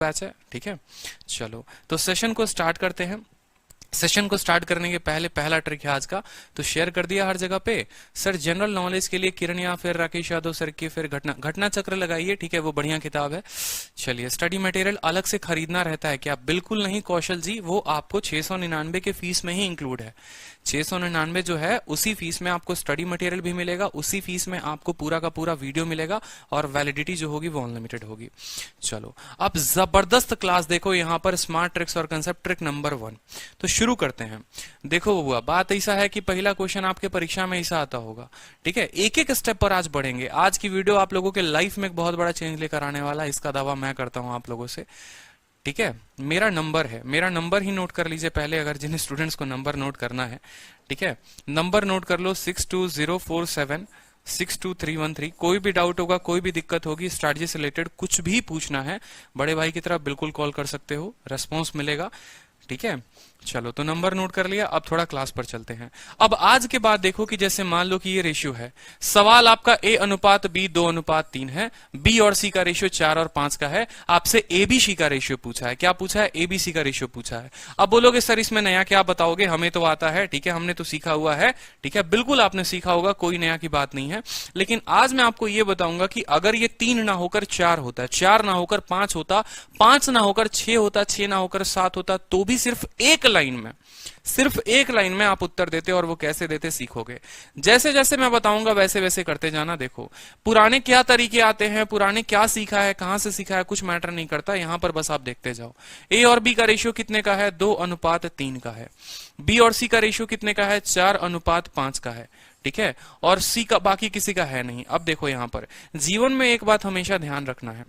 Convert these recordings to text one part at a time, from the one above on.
Batch है। ठीक है, चलो तो सेशन को स्टार्ट करते हैं। सेशन को स्टार्ट करने के पहले पहला ट्रिक है आज का, तो शेयर कर दिया हर जगह पे। सर जनरल नॉलेज के लिए किरण या फिर राकेश यादव सर की फिर घटना चक्र लगाइए। ठीक है, वो बढ़िया किताब है। चलिए, स्टडी मटेरियल अलग से खरीदना रहता है क्या? बिल्कुल नहीं कौशल जी, वो आपको 699 के फीस में ही इंक्लूड है। 699 जो है उसी फीस में आपको स्टडी मटेरियल भी मिलेगा, उसी फीस में आपको पूरा का पूरा वीडियो मिलेगा और वैलिडिटी जो होगी वो अनलिमिटेड होगी। चलो अब जबरदस्त क्लास देखो, यहाँ पर स्मार्ट ट्रिक्स और कंसेप्ट ट्रिक नंबर 1। तो शुरू करते हैं। देखो हुआ बात ऐसा है कि पहला क्वेश्चन आपके परीक्षा में ऐसा आता होगा। ठीक है, एक एक स्टेप पर आज बढ़ेंगे। आज की वीडियो आप लोगों के लाइफ में एक बहुत बड़ा चेंज लेकर आने वाला है, इसका दावा मैं करता हूं आप लोगों से। ठीक है, मेरा नंबर है, मेरा नंबर ही नोट कर लीजिए पहले, अगर जिन स्टूडेंट्स को नंबर नोट करना है। ठीक है, नंबर नोट कर लो 62047 62313। कोई भी डाउट होगा, कोई भी दिक्कत होगी, स्ट्रैटेजी से रिलेटेड कुछ भी पूछना है, बड़े भाई की तरह बिल्कुल कॉल कर सकते हो, रेस्पॉन्स मिलेगा। ठीक है, चलो तो नंबर नोट कर लिया। अब थोड़ा क्लास पर चलते हैं। अब आज के बाद देखो कि जैसे मान लो कि ये रेशियो है, सवाल आपका A अनुपात B 2:3 है, B और C का रेशियो 4 और 5 का है, आपसे ABC का रेशियो पूछा है। क्या पूछा है? ABC का रेशियो पूछा है। अब बोलोगे सर इसमें नया क्या बताओगे, हमें तो आता है। ठीक है, हमने तो सीखा हुआ है। ठीक है, बिल्कुल आपने सीखा होगा, कोई नया की बात नहीं है। लेकिन आज मैं आपको ये बताऊंगा कि अगर ये 3 ना होकर 4 होता, 4 ना होकर 5 होता, 5 ना होकर 6 होता, 6 ना होकर 7 होता, तो भी सिर्फ एक लाइन में आप उत्तर देते और वो कैसे देते सीखोगे। जैसे जैसे मैं बताऊंगा वैसे वैसे करते जाना। देखो पुराने क्या तरीके आते हैं, पुराने क्या सीखा है, कहां से सीखा है, कुछ मैटर नहीं करता, यहां पर बस आप देखते जाओ। ए और बी का रेशियो कितने का है? 2:3 का है। बी और सी का रेशियो कितने का है? 4:5 का है। ठीक है, और सी का बाकी किसी का है नहीं। अब देखो यहां पर जीवन में एक बात हमेशा ध्यान रखना है,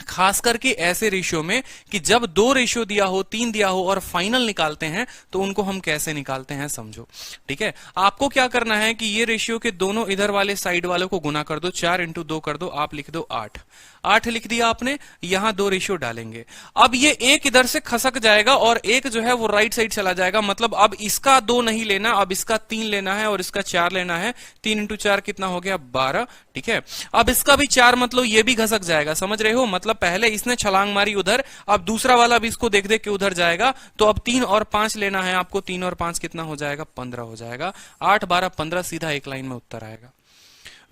खास करके ऐसे रेशियो में कि जब 2 रेशियो दिया हो, 3 दिया हो और फाइनल निकालते हैं तो उनको हम कैसे निकालते हैं समझो। ठीक है, आपको क्या करना है कि ये रेशियो के दोनों इधर वाले साइड वालों को गुना कर दो, 4 × 2 कर दो, आप लिख दो 8। 8 लिख दिया आपने, यहां 2 रेशियो डालेंगे। अब ये एक इधर से खसक जाएगा और एक जो है वो राइट साइड चला जाएगा। मतलब अब इसका 2 नहीं लेना, अब इसका 3 लेना है और इसका 4 लेना है। 3 × 4 कितना हो गया? 12। ठीक है, अब इसका भी 4, मतलब ये भी घसक जाएगा, समझ रहे हो? मतलब पहले इसने छलांग मारी उधर, अब दूसरा वाला भी इसको देख देख के उधर जाएगा। तो अब 3 और 5 लेना है आपको। 3 और 5 कितना हो जाएगा? 15 हो जाएगा। 8, 12, 15 सीधा एक लाइन में उत्तर आएगा।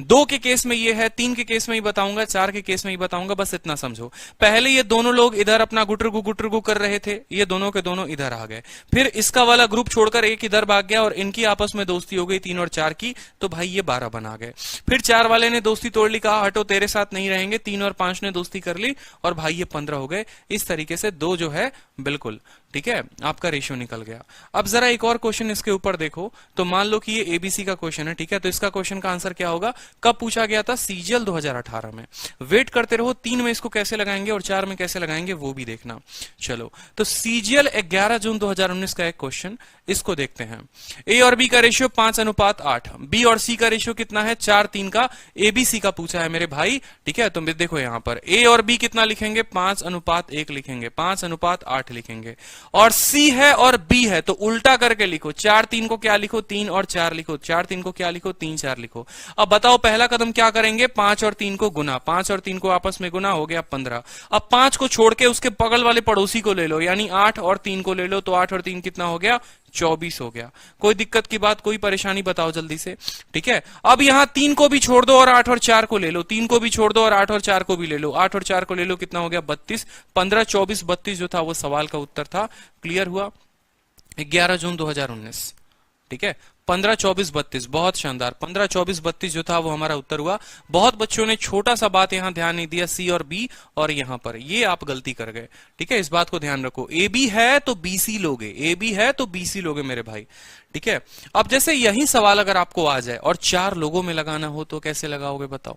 2 के केस में ये है, 3 के केस में ही बताऊंगा, 4 के केस में ही बताऊंगा, बस इतना समझो। पहले ये दोनों लोग इधर अपना गुटरगु कर रहे थे, ये दोनों के दोनों इधर आ गए। फिर इसका वाला ग्रुप छोड़कर एक इधर भाग गया और इनकी आपस में दोस्ती हो गई 3 और 4 की, तो भाई ये 12 बना गए। फिर 4 वाले ने दोस्ती तोड़ ली, कहा हटो तेरे साथ नहीं रहेंगे। 3 और 5 ने दोस्ती कर ली और भाई ये 15 हो गए। इस तरीके से 2 जो है बिल्कुल ठीक है आपका रेशियो निकल गया। अब जरा एक और क्वेश्चन इसके ऊपर देखो, तो मान लो कि ये एबीसी का क्वेश्चन है। ठीक है, तो इसका क्वेश्चन का आंसर क्या होगा? कब पूछा गया था? सीजीएल 2018 में। वेट करते रहो, 3 में इसको कैसे लगाएंगे और 4 में कैसे लगाएंगे वो भी देखना। चलो तो सीजीएल 11 जून 2019 का एक क्वेश्चन, इसको देखते हैं। ए और बी का रेशियो 5:8, बी और सी का रेशियो कितना है? 4:3 का। एबीसी का पूछा है मेरे भाई। ठीक है, तो देखो यहां पर ए और बी कितना लिखेंगे? 5:1 लिखेंगे, 5:8 लिखेंगे। और सी है और बी है तो उल्टा करके लिखो। 4:3 को क्या लिखो? 3 और 4 लिखो। 4:3 को क्या लिखो? 3 4 लिखो। अब बताओ पहला कदम क्या करेंगे? 5 और 3 को गुना, 5 और 3 को आपस में गुना, हो गया 15। अब 5 को छोड़ के उसके बगल वाले पड़ोसी को ले लो, यानी 8 और 3 को ले लो, तो 8 और 3 कितना हो गया? 24 हो गया। कोई दिक्कत की बात, कोई परेशानी बताओ जल्दी से। ठीक है, अब यहां 3 को भी छोड़ दो और 8 और 4 को ले लो। 3 को भी छोड़ दो और 8 और 4 को भी ले लो। 8 और 4 को ले लो, कितना हो गया? 32। 15 24 32 जो था वो सवाल का उत्तर था। क्लियर हुआ? 11 जून 2019। ठीक है, 15 24 32, बहुत शानदार। 15 24 32 जो था वो हमारा उत्तर हुआ। बहुत बच्चों ने छोटा सा बात यहां ध्यान नहीं दिया, सी और बी, और यहां पर ये आप गलती कर गए। ठीक है, इस बात को ध्यान रखो। ए बी है तो बीसी लोगे, ए बी है तो बीसी लोगे मेरे भाई। ठीक है, अब जैसे यही सवाल अगर आपको आ जाए और 4 लोगों में लगाना हो तो कैसे लगाओगे बताओ?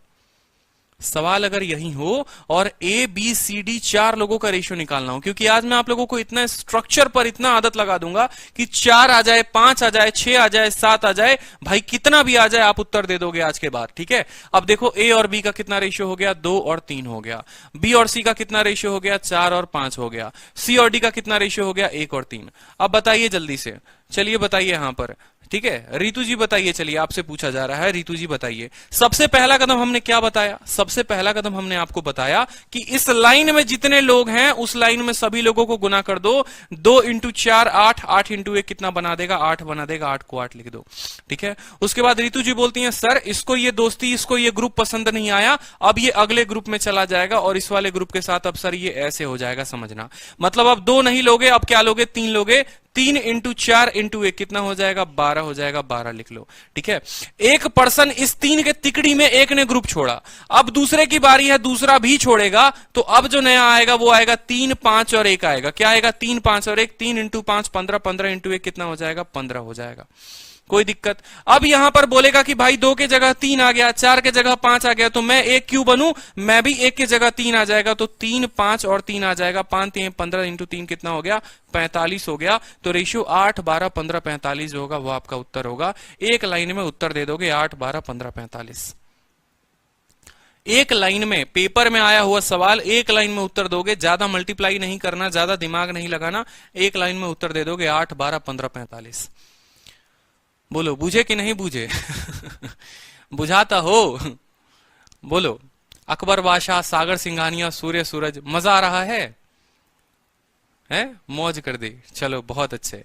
सवाल अगर यही हो और ए बी सी डी 4 लोगों का रेशियो निकालना हो, क्योंकि आज मैं आप लोगों को इतना स्ट्रक्चर पर इतना आदत लगा दूंगा कि 4 आ जाए, 5 आ जाए, 6 आ जाए, 7 आ जाए, भाई कितना भी आ जाए आप उत्तर दे दोगे आज के बाद। ठीक है, अब देखो ए और बी का कितना रेशियो हो गया? 2 और 3 हो गया। बी और सी का कितना रेशियो हो गया? 4 और 5 हो गया। सी और डी का कितना रेशियो हो गया? 1 और 3। अब बताइए जल्दी से, चलिए बताइए यहां पर ठीक है, रितु जी बताइए, चलिए आपसे पूछा जा रहा है, रितु जी बताइए। सबसे पहला कदम हमने क्या बताया? सबसे पहला कदम हमने आपको बताया कि इस लाइन में जितने लोग हैं उस लाइन में सभी लोगों को गुना कर दो। 2 इंटू 4 8, 8 इंटू 1 कितना बना देगा? 8 बना देगा, 8 को 8 लिख दो। ठीक है, उसके बाद रितु जी बोलती हैं सर इसको ये दोस्ती, इसको ये ग्रुप पसंद नहीं आया, अब ये अगले ग्रुप में चला जाएगा और इस वाले ग्रुप के साथ अब सर ये ऐसे हो जाएगा, समझना। मतलब अब 2 नहीं लोगे, अब क्या लोगे? 3 लोगे। 3 इंटू 4 इंटू 1 कितना हो जाएगा? 12 हो जाएगा, 12 लिख लो। ठीक है, एक पर्सन इस 3 के तिकड़ी में एक ने ग्रुप छोड़ा, अब दूसरे की बारी है, दूसरा भी छोड़ेगा, तो अब जो नया आएगा वो आएगा 3 5 और 1 आएगा। क्या आएगा? 3 5 और 1। 3 इंटू 5 15, 15 इंटू 1 कितना हो जाएगा? 15 हो जाएगा। कोई दिक्कत? अब यहां पर बोलेगा कि भाई 2 के जगह 3 आ गया, 4 के जगह 5 आ गया, तो मैं 1 क्यों बनूं? मैं भी 1 के जगह 3 आ जाएगा, तो 3 5 और 3 आ जाएगा। 5 3 15 इंटू 3 कितना हो गया? 45 हो गया। तो रेशियो 8 12 15 45 जो होगा वो आपका उत्तर होगा। एक लाइन में उत्तर दे दोगे 8 12 15 45। एक लाइन में, पेपर में आया हुआ सवाल एक लाइन में उत्तर दोगे, ज्यादा मल्टीप्लाई नहीं करना, ज्यादा दिमाग नहीं लगाना, एक लाइन में उत्तर दे दोगे 8 12 15 45। बोलो बूझे कि नहीं बूझे? बुझाता हो? बोलो। अकबर बादशाह, सागर सिंघानिया, सूर्य सूरज, मजा आ रहा है? मौज कर दी। चलो बहुत अच्छे।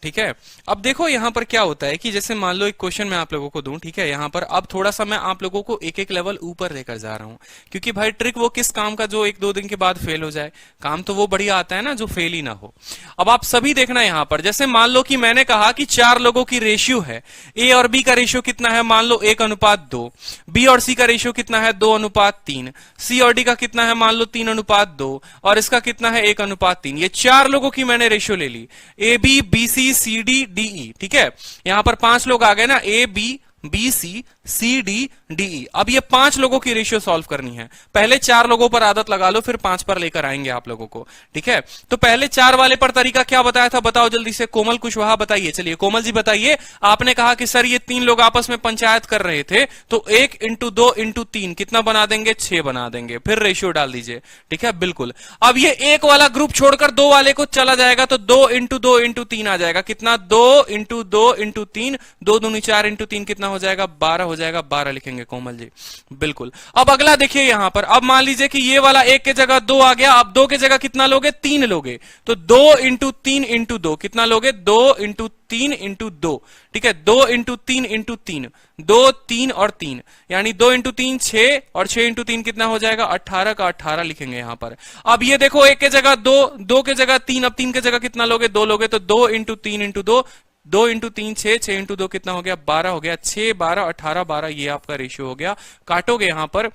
ठीक है, अब देखो यहां पर क्या होता है कि जैसे मान लो एक क्वेश्चन मैं आप लोगों को दूं, ठीक है, यहां पर अब थोड़ा सा मैं आप लोगों को एक एक लेवल ऊपर लेकर जा रहा हूं, क्योंकि भाई ट्रिक वो किस काम का जो 1 2 दिन के बाद फेल हो जाए, काम तो वो बढ़िया आता है ना जो फेल ही ना हो। अब आप सभी देखना यहां पर, जैसे मान लो कि मैंने कहा कि 4 लोगों की रेशियो है, ए और बी का रेशियो कितना है? मान लो 1:2। बी और सी का रेशियो कितना है? 2:3। सी और डी का कितना है? मान लो 3:2, और इसका कितना है? 1:3। ये 4 लोगों की मैंने रेशियो ले ली, A B B C C D D E. ठीक है, यहां पर 5 लोग आ गए ना, A B B C C D D E. अब ये 5 लोगों की रेशियो सॉल्व करनी है। पहले 4 लोगों पर आदत लगा लो, फिर 5 पर लेकर आएंगे आप लोगों को। ठीक है, तो पहले 4 वाले पर तरीका क्या बताया था? बताओ जल्दी से। कोमल कुशवाहा बताइए। चलिए कोमल जी बताइए। आपने कहा कि सर ये 3 लोग आपस में पंचायत कर रहे थे, तो 1 इंटू 2 इंटू 3 कितना बना देंगे? 6 बना देंगे। फिर रेशियो डाल दीजिए। ठीक है, बिल्कुल। अब ये 1 वाला ग्रुप छोड़कर 2 वाले को चला जाएगा, तो 2 इंटू 2 इंटू 3 आ जाएगा। कितना? 2 इंटू 2 इंटू 3, 2 दूनी 4 इंटू 3 कितना हो जाएगा? 12 हो जाएगा। 12 लिखेंगे कोमल जी, बिल्कुल। अब अगला देखिए यहां पर, अब मान लीजिए कि ये वाला 1 के जगह 2 आ गया, अब 2 के जगह कितना लोगे? 3 लोगे, तो 2 इंटू 3 इंटू 2 कितना लोगे? 2 इंटू 3 इंटू 2। ठीक है, 2 इंटू 3 इंटू 3, 2 3 और 3, यानी 2 इंटू 3 6, और 6 इंटू 3 कितना हो जाएगा? 18 का 18 लिखेंगे यहां पर। अब ये देखो 1 के जगह 2, 2 के जगह 3, अब 3 के जगह कितना लोगे? 2 लोगे, तो 2 इंटू 3 इंटू 2, 2 इंटू 3 6, 6 इंटू 2 कितना हो गया? 12 हो गया। 6 12 18 12, ये आपका रेशियो हो गया। काटोगे यहां पर,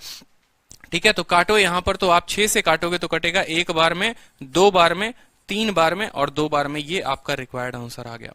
ठीक है, तो काटो यहां पर, तो आप 6 से काटोगे तो कटेगा 1 बार में, 2 बार में, 3 बार में और 2 बार में। ये आपका रिक्वायर्ड आंसर आ गया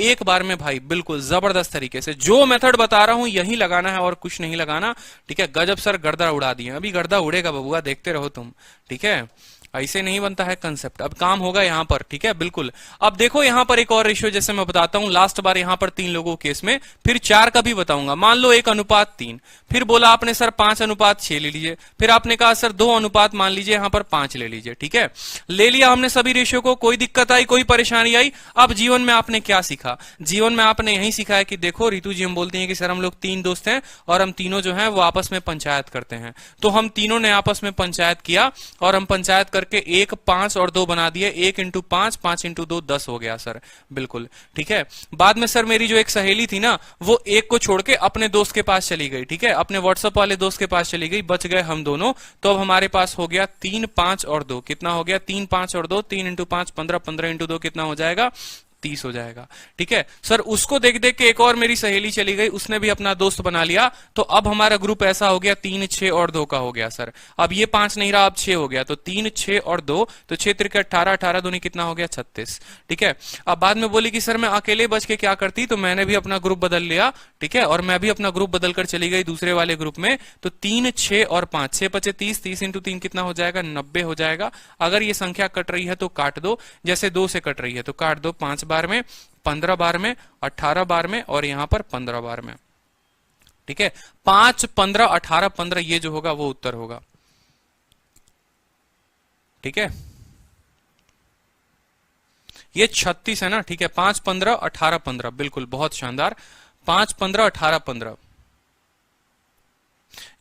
1 बार में। भाई बिल्कुल जबरदस्त तरीके से जो मेथड बता रहा हूं यही लगाना है और कुछ नहीं लगाना। ठीक है, गजब सर, गर्दा उड़ा दिए। अभी गर्दा उड़ेगा बबुआ, देखते रहो तुम। ठीक है, ऐसे नहीं बनता है कंसेप्ट। अब काम होगा यहां पर। ठीक है, बिल्कुल। अब देखो यहां पर एक और रेशियो जैसे मैं बताता हूं, लास्ट बार यहां पर 3 लोगों के केस में, फिर 4 का भी बताऊंगा। मान लो 1:3, फिर बोला आपने सर 5:6 ले लीजिए, फिर आपने कहा सर 2 मान लीजिए यहां पर 5 ले लीजिए। ठीक है, ले लिया हमने सभी रेशियो को। कोई दिक्कत आई, कोई परेशानी आई? अब जीवन में आपने क्या सीखा? जीवन में आपने यही सीखा है कि देखो रितु जी हम बोलती हैं कि सर हम लोग 3 दोस्त हैं और हम तीनों जो हैं वो आपस में पंचायत करते हैं, तो हम तीनों ने आपस में पंचायत किया और हम पंचायत करके 1 5 और 2 बना दिए। 1 इंटू 5, 5 इंटू 2 10 हो गया सर, बिल्कुल। ठीक है, बाद में सर मेरी जो एक सहेली थी ना, वो 1 को छोड़ के अपने दोस्त के पास चली गई। ठीक है, अपने व्हाट्सएप वाले दोस्त के पास चली गई, बच गए हम दोनों। तो अब हमारे पास हो गया 3 5 और 2, कितना हो गया? 3 5 और 2, 3 इंटू 5 15, 15 इंटू 2 कितना हो जाएगा? 30 हो जाएगा। ठीक है सर, उसको देख देख के एक और मेरी सहेली चली गई, उसने भी अपना दोस्त बना लिया, तो अब हमारा ग्रुप ऐसा हो गया 3 6 और 2 का हो गया सर। अब ये 5 नहीं रहा, अब 6 हो गया, तो 3 6 और 2, तो 6 3 18, 18 दूनी कितना हो गया? 36। ठीक है, अब बाद में बोली कि सर मैं अकेले बच के क्या करती, तो मैंने भी अपना ग्रुप बदल लिया। ठीक है, और मैं भी अपना ग्रुप बदलकर चली गई दूसरे वाले ग्रुप में, तो 3 6 और 5, 6 5 30, 30 इंटू 3 कितना हो जाएगा? 90 हो जाएगा। अगर ये संख्या कट रही है तो काट दो, जैसे 2 से कट रही है तो काट दो। 5 बार में, 15 बार में, 18 बार में और यहां पर 15 बार में। ठीक है, 5 15 18 15, ये जो होगा वो उत्तर होगा। ठीक है, ये 36 है ना, ठीक है, 5 15 18 15, बिल्कुल बहुत शानदार, 5 15 18 15।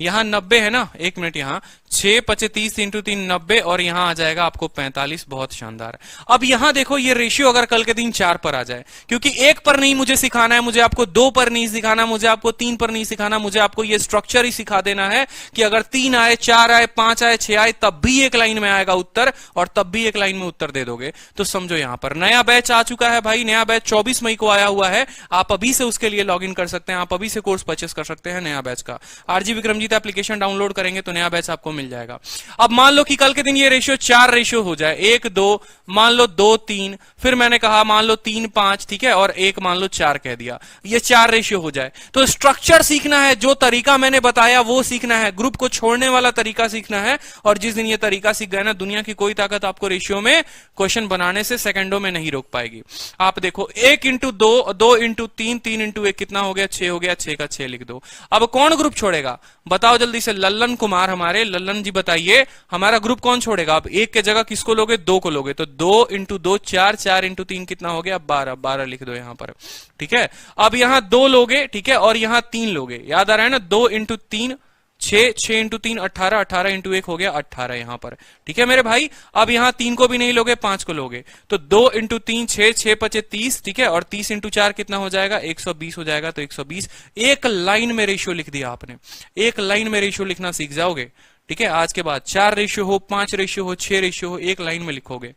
यहां 90 है ना, एक मिनट, यहां 6 25 30 इंटू 3 90, और यहां आ जाएगा आपको 45, बहुत शानदार। अब यहां देखो ये रेशियो अगर कल के दिन 4 पर आ जाए, क्योंकि 1 पर नहीं मुझे सिखाना है, मुझे आपको 2 पर नहीं सिखाना, मुझे आपको 3 पर नहीं सिखाना, मुझे आपको ये स्ट्रक्चर ही सिखा देना है कि अगर 3 आए, 4 आए, 5 आए, 6 आए, तब भी एक लाइन में आएगा उत्तर, और तब भी एक लाइन में उत्तर दे दोगे। तो समझो यहां पर नया बैच आ चुका है भाई, नया बैच 24 मई को आया हुआ है, आप अभी से उसके लिए लॉग इन कर सकते हैं, आप अभी से कोर्स परचेस कर सकते हैं नया बैच का। आरजी विक्रमजीत एप्लीकेशन डाउनलोड करेंगे तो नया बैच आपको मिल जाएगा। अब मान लो कि कल के दिन ये रेशियो 4 रेशियो हो जाए, 1 2, मान लो 2 3, फिर मैंने कहा मान लो 3 5, ठीक है, और 1 मान लो 4 कह दिया, ये 4 रेशियो हो जाए, तो स्ट्रक्चर सीखना है, जो तरीका मैंने बताया वो सीखना है, ग्रुप को छोड़ने वाला तरीका सीखना है। और जिस दिन ये तरीका सीख गए ना, दुनिया की कोई ताकत आपको रेशियो में क्वेश्चन बनाने से सेकंडों में नहीं रोक पाएगी। आप देखो 1 इंटू 2, 2 इंटू 3, 3 इंटू 1 कितना हो गया, 6 हो गया, 6 का 6 लिख दो। अब कौन ग्रुप छोड़ेगा बताओ जल्दी से, लल्लन कुमार, हमारे लल्लन जी बताइए, हमारा ग्रुप कौन छोड़ेगा? अब 1 के जगह किसको लोगे, 2 को लोगे, तो 2 इंटू 2 4, 4 इंटू 3 कितना हो गया, 12, 12 लिख दो यहां पर, ठीक है। अब यहां 2 लोगे, ठीक है, और यहां 3 लोगे, याद आ रहा है ना, 2 इंटू 3 6, 6 इंटू 3 18, 18 इंटू 1 हो गया 18 यहां पर, ठीक है मेरे भाई। अब यहां 3 को भी नहीं लोगे, 5 को लोगे, तो 2 इंटू 3 6, 6 5 30, ठीक है, और 30 इंटू 4 कितना हो जाएगा, 120 हो जाएगा, तो 120। एक लाइन में रेशियो लिख दिया आपने, एक लाइन में रेशियो लिखना सीख जाओगे, ठीक है। आज के बाद 4 रेशियो हो, 5 रेशियो हो, 6 रेशियो हो, एक लाइन में लिखोगे।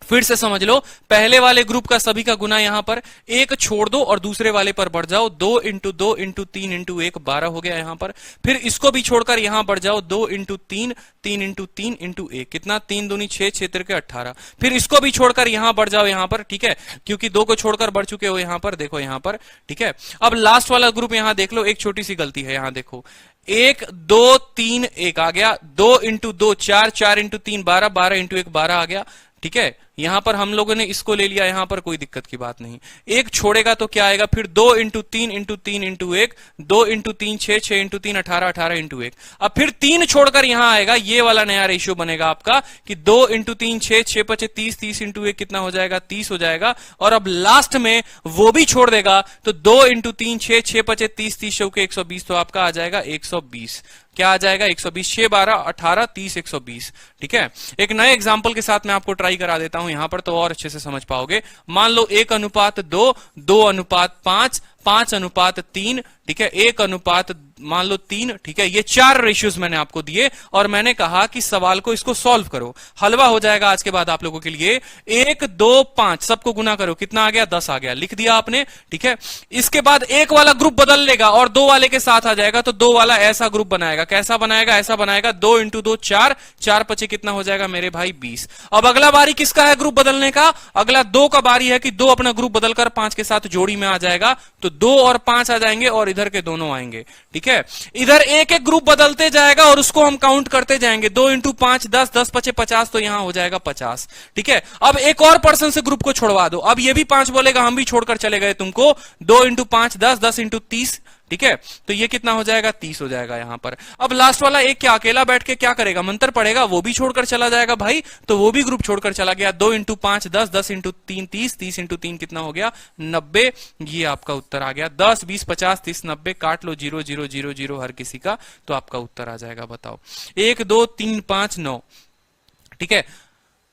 फिर से समझ लो, पहले वाले ग्रुप का सभी का गुना यहां पर 1 छोड़ दो और दूसरे वाले पर बढ़ जाओ, 2 इंटू 2 इंटू 3 इंटू 1 12 हो गया यहां पर। फिर इसको भी छोड़कर यहां बढ़ जाओ, 2 इंटू 3, 3 इंटू 3 इंटू 1 कितना, 3 दूनी 6, 6 तिरके 18। फिर इसको भी छोड़कर यहां बढ़ जाओ यहां पर, ठीक है, क्योंकि 2 को छोड़कर बढ़ चुके हो यहां पर, देखो यहां पर, ठीक है। अब लास्ट वाला ग्रुप यहां देख लो, एक छोटी सी गलती है यहां देखो, 1 2 3 1 आ गया, 2 इंटू 2 4, 4 इंटू 3 12, 12 इंटू 1 12 आ गया, ठीक है। यहां पर हम लोगों ने इसको ले लिया, यहां पर कोई दिक्कत की बात नहीं। 1 छोड़ेगा तो क्या आएगा, फिर 2 into 3 into 3 into 1, 2 into 3 6, 6 into 3 18, 18 into 1। अब फिर 3 छोड़कर यहां आएगा, ये वाला नया रेशियो बनेगा आपका कि 2 इंटू 3 6, 6 5 30, 30 इंटू 1 कितना हो जाएगा, 30 हो जाएगा। और अब लास्ट में वो भी छोड़ देगा, तो 2 इंटू 3 6, 6 5 30, 30 के 120, तो आपका आ जाएगा 120। क्या आ जाएगा, 120, 6 12 18 30 120, ठीक है। एक नए एग्जांपल के साथ मैं आपको ट्राई करा देता हूं यहां पर, तो और अच्छे से समझ पाओगे। मान लो 1 अनुपात 2, 2 अनुपात 5, 5 अनुपात 3, ठीक है, 1 अनुपात मान लो 3, ठीक है। ये 4 रेशियोज मैंने आपको दिए और मैंने कहा कि सवाल को इसको सॉल्व करो, हलवा हो जाएगा आज के बाद आप लोगों के लिए। 1 2 5 सबको गुना करो, कितना आ गया, 10 आ गया, लिख दिया आपने, ठीक है। इसके बाद एक वाला ग्रुप बदल लेगा और 2 वाले के साथ आ जाएगा, तो 2 वाला ऐसा ग्रुप बनाएगा, कैसा बनाएगा, ऐसा बनाएगा, 2 इंटू 2 4, 4 5 कितना हो जाएगा मेरे भाई 20। अब अगला बारी किसका है ग्रुप बदलने का, अगला 2 का बारी है कि 2 अपना ग्रुप बदलकर 5 के साथ जोड़ी में आ जाएगा, तो 2 और 5 आ जाएंगे और इधर के दोनों आएंगे, ठीक है। इधर एक एक ग्रुप बदलते जाएगा और उसको हम काउंट करते जाएंगे, 2 इंटू 5 10, 10 5 50, तो यहां हो जाएगा 50, ठीक है। अब एक और पर्सन से ग्रुप को छोड़वा दो, अब ये भी 5 बोलेगा, हम भी छोड़कर चले गए तुमको, 2 इंटू 5 10, 10 इंटू 30, ठीक है, तो ये कितना हो जाएगा, 30 हो जाएगा यहां पर। अब लास्ट वाला एक क्या अकेला बैठ के क्या करेगा, मंत्र पढ़ेगा, वो भी छोड़कर चला जाएगा भाई, तो वो भी ग्रुप छोड़कर चला गया। 2 इंटू 5 10, 10 इंटू 3 30, 30 इंटू 3 कितना हो गया 90, ये आपका उत्तर आ गया। 10 20 50 30 90 काट लो 0 0 0 0 हर किसी का, तो आपका उत्तर आ जाएगा। बताओ 1 2 3 5 9, ठीक है।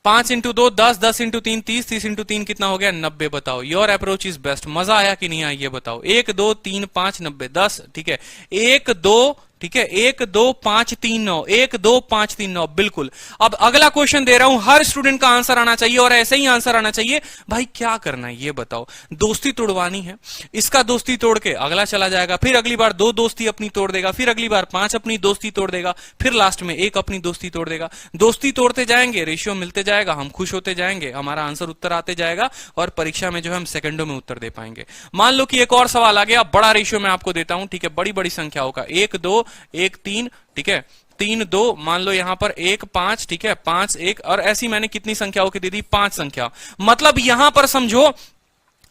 5 इंटू 2 10, 10 इंटू 3 30, 30 इंटू 3 कितना हो गया 90। बताओ योर अप्रोच इज बेस्ट, मजा आया कि नहीं आया ये बताओ। 1 2 3 5 90 10, ठीक है। 1 2, ठीक है, 1 2 5 3 9, 1 2 5 3 9, बिल्कुल। अब अगला क्वेश्चन दे रहा हूं, हर स्टूडेंट का आंसर आना चाहिए और ऐसे ही आंसर आना चाहिए। भाई क्या करना है ये बताओ, दोस्ती तोड़वानी है, इसका दोस्ती तोड़ के अगला चला जाएगा, फिर अगली बार 2 दोस्ती अपनी तोड़ देगा, फिर अगली बार 5 अपनी दोस्ती तोड़ देगा, फिर लास्ट में 1 अपनी दोस्ती तोड़ देगा। दोस्ती तोड़ते जाएंगे, रेशियो मिलते जाएगा, हम खुश होते जाएंगे, हमारा आंसर उत्तर आते जाएगा और परीक्षा में जो है हम सेकंडों में उत्तर दे पाएंगे। मान लो कि एक और सवाल आ गया, बड़ा रेशियो मैं आपको देता हूं, ठीक है, बड़ी बड़ी संख्याओं का, 1 2 1 3, ठीक है, 3 2, मान लो यहां पर 1 5, ठीक है, 5 1, और ऐसी मैंने कितनी संख्याओं की दे दी, 5 संख्या। मतलब यहां पर समझो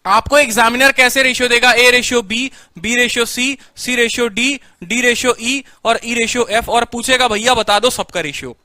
आपको एग्जामिनर कैसे रेशियो देगा, A ratio B, B ratio C, C ratio D, D ratio E और ई रेशियो एफ, और पूछेगा भैया बता दो सबका रेशियो।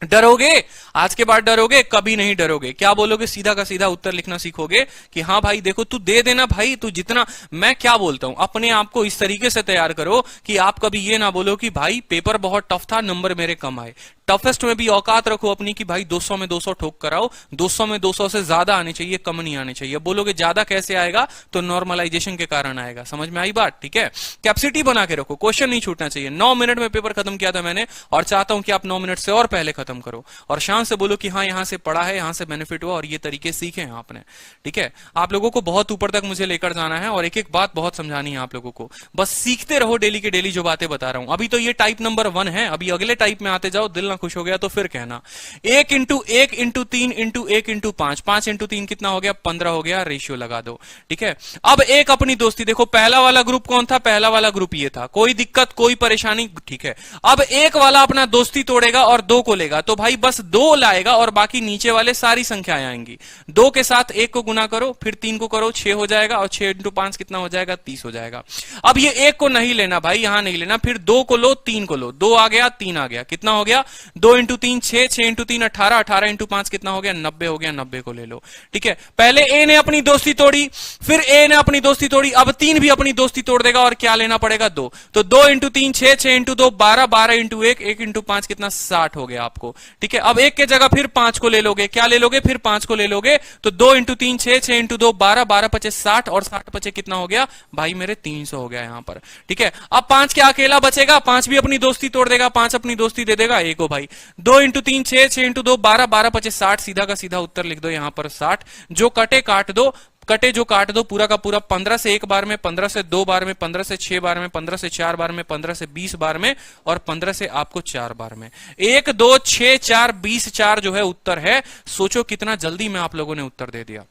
डरोगे? आज के बाद डरोगे? कभी नहीं डरोगे। क्या बोलोगे? सीधा का सीधा उत्तर लिखना सीखोगे कि हाँ भाई देखो तू दे देना भाई, तू जितना, मैं क्या बोलता हूं, अपने आप को इस तरीके से तैयार करो कि आप कभी ये ना बोलो कि भाई पेपर बहुत टफ था, नंबर मेरे कम आए। टफेस्ट में भी औकात रखो अपनी कि भाई 200 में 200 ठोक कर आओ, 200 में 200 से ज्यादा आने चाहिए, कम नहीं आने चाहिए। बोलोगे ज्यादा कैसे आएगा? तो नॉर्मलाइजेशन के कारण आएगा। समझ में आई बात? ठीक है, कैपेसिटी बना के रखो, क्वेश्चन नहीं छूटना चाहिए। 9 मिनट में पेपर खत्म किया था मैंने, और चाहता हूं कि आप 9 मिनट से और पहले खत्म करो, और शान से बोलो कि हाँ यहां से पढ़ा है, यहां से बेनिफिट हुआ, और ये तरीके सीखे हैं आपने। ठीक है, आप लोगों को बहुत ऊपर तक मुझे लेकर जाना है, और एक एक बात बहुत समझानी है आप लोगों को। बस सीखते रहो डेली के डेली जो बातें बता रहा हूं। अभी तो ये टाइप नंबर 1 है, अभी अगले टाइप में आते जाओ। दिल ना खुश हो गया तो फिर कहना। 1 into 1 into 3 into 1 into 5, 5 into 3 कितना हो गया? 15 हो गया। रेशियो लगा दो। ठीक है, अब एक अपनी दोस्ती देखो, पहला वाला ग्रुप कौन था? पहला वाला ग्रुप ये था, कोई दिक्कत कोई परेशानी। ठीक है, अब एक वाला अपना दोस्ती तोड़ेगा और 2 को लेगा, तो भाई बस 2 लाएगा और बाकी नीचे वाले सारी संख्याएं आएंगी। 2 के साथ 1 को गुना करो, फिर 3 को करो, 6 हो जाएगा, और 6 इंटू 5 कितना हो जाएगा? 30 हो जाएगा। अब ये 1 को नहीं लेना भाई, यहां नहीं लेना, फिर 2 को लो, 3 को लो, 2 आ गया, 3 आ गया, कितना हो गया? 2 इंटू 3 6, 6 इंटू 3 18, 18 इंटू 5 कितना हो गया? 90 हो गया, 90 को ले लो। ठीक है, पहले ए ने अपनी दोस्ती तोड़ी, फिर ए ने अपनी दोस्ती तोड़ी, अब 3 भी अपनी दोस्ती तोड़ देगा, और क्या लेना पड़ेगा? 2। तो 2 इंटू 3 6, 6 इंटू 2 12, 12 इंटू 1, 1 इंटू 5 कितना? 60 हो गया आपको। ठीक है, अब 1 के जगह फिर 5 को ले लोगे, क्या ले लोगे? फिर 5 को ले लोगे, तो 2 इंटू 3 6, 6 इंटू 2 12, 12 पचे 60, और 60 पचे कितना हो गया? भाई मेरे 300 हो गया यहां पर। ठीक है, अब 5 क्या अकेला बचेगा? 5 भी अपनी दोस्ती तोड़ देगा, 5 अपनी दोस्ती दे देगा ए को भाई। 2 इंटू 3 6, 6 इंटू 2 12, 12 पचे 60, सीधा का सीधा उत्तर लिख दो यहां पर 60। जो कटे काट दो, कटे जो काट दो, पूरा का पूरा 15 से 1 बार में, 15 से 2 बार में, 15 से 6 बार में, 15 से 4 बार में, 15 से 20 बार में, और 15 से आपको 4 बार में। 1 2 6 4 20 4 जो है उत्तर है। सोचो कितना जल्दी में आप लोगों ने उत्तर दे दिया।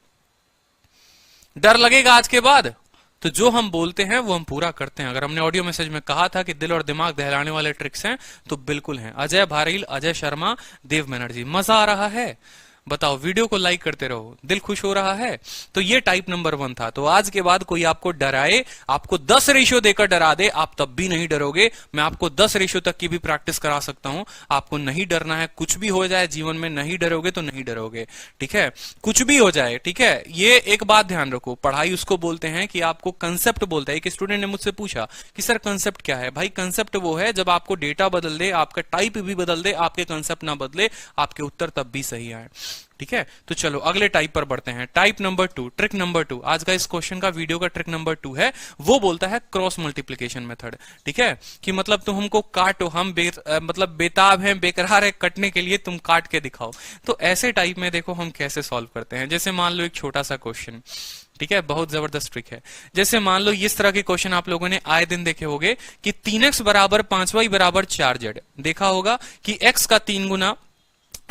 डर लगेगा आज के बाद? तो जो हम बोलते हैं वो हम पूरा करते हैं। अगर हमने ऑडियो मैसेज में कहा था कि दिल और दिमाग दहलाने वाले ट्रिक्स हैं, तो बिल्कुल हैं। अजय भारील, अजय शर्मा, देव बनर्जी। मजा आ रहा है? बताओ, वीडियो को लाइक करते रहो, दिल खुश हो रहा है। तो ये टाइप नंबर 1 था। तो आज के बाद कोई आपको डराए, आपको 10 रेशियो देकर डरा दे, आप तब भी नहीं डरोगे। मैं आपको 10 रेशियो तक की भी प्रैक्टिस करा सकता हूं। आपको नहीं डरना है, कुछ भी हो जाए जीवन में, नहीं डरोगे तो नहीं डरोगे। ठीक है, कुछ भी हो जाए। ठीक है, ये एक बात ध्यान रखो, पढ़ाई उसको बोलते हैं कि आपको कंसेप्ट बोलता है। एक स्टूडेंट ने मुझसे पूछा कि सर कंसेप्ट क्या है? भाई कंसेप्ट वो है जब आपको डेटा बदल दे, आपका टाइप भी बदल दे, आपके कंसेप्ट ना बदले, आपके उत्तर तब भी सही आए। ठीक है, तो चलो अगले टाइप पर बढ़ते हैं। Type number 2, trick number 2। आज का इस क्वेश्चन का वीडियो का ट्रिक नंबर 2 है, वो बोलता है क्रॉस मल्टीप्लीकेशन मेथड। ठीक है, कि मतलब तुम हमको काटो, हम मतलब बेताब हैं, बेकरार है कटने के लिए, तुम काट के दिखाओ। तो ऐसे टाइप में देखो हम कैसे सॉल्व करते हैं। जैसे मान लो एक छोटा सा क्वेश्चन, ठीक है, बहुत जबरदस्त ट्रिक है। जैसे मान लो इस तरह के क्वेश्चन आप लोगों ने आए दिन देखे होंगे कि 3x बराबर 5y बराबर 4z। देखा होगा कि x का 3 गुना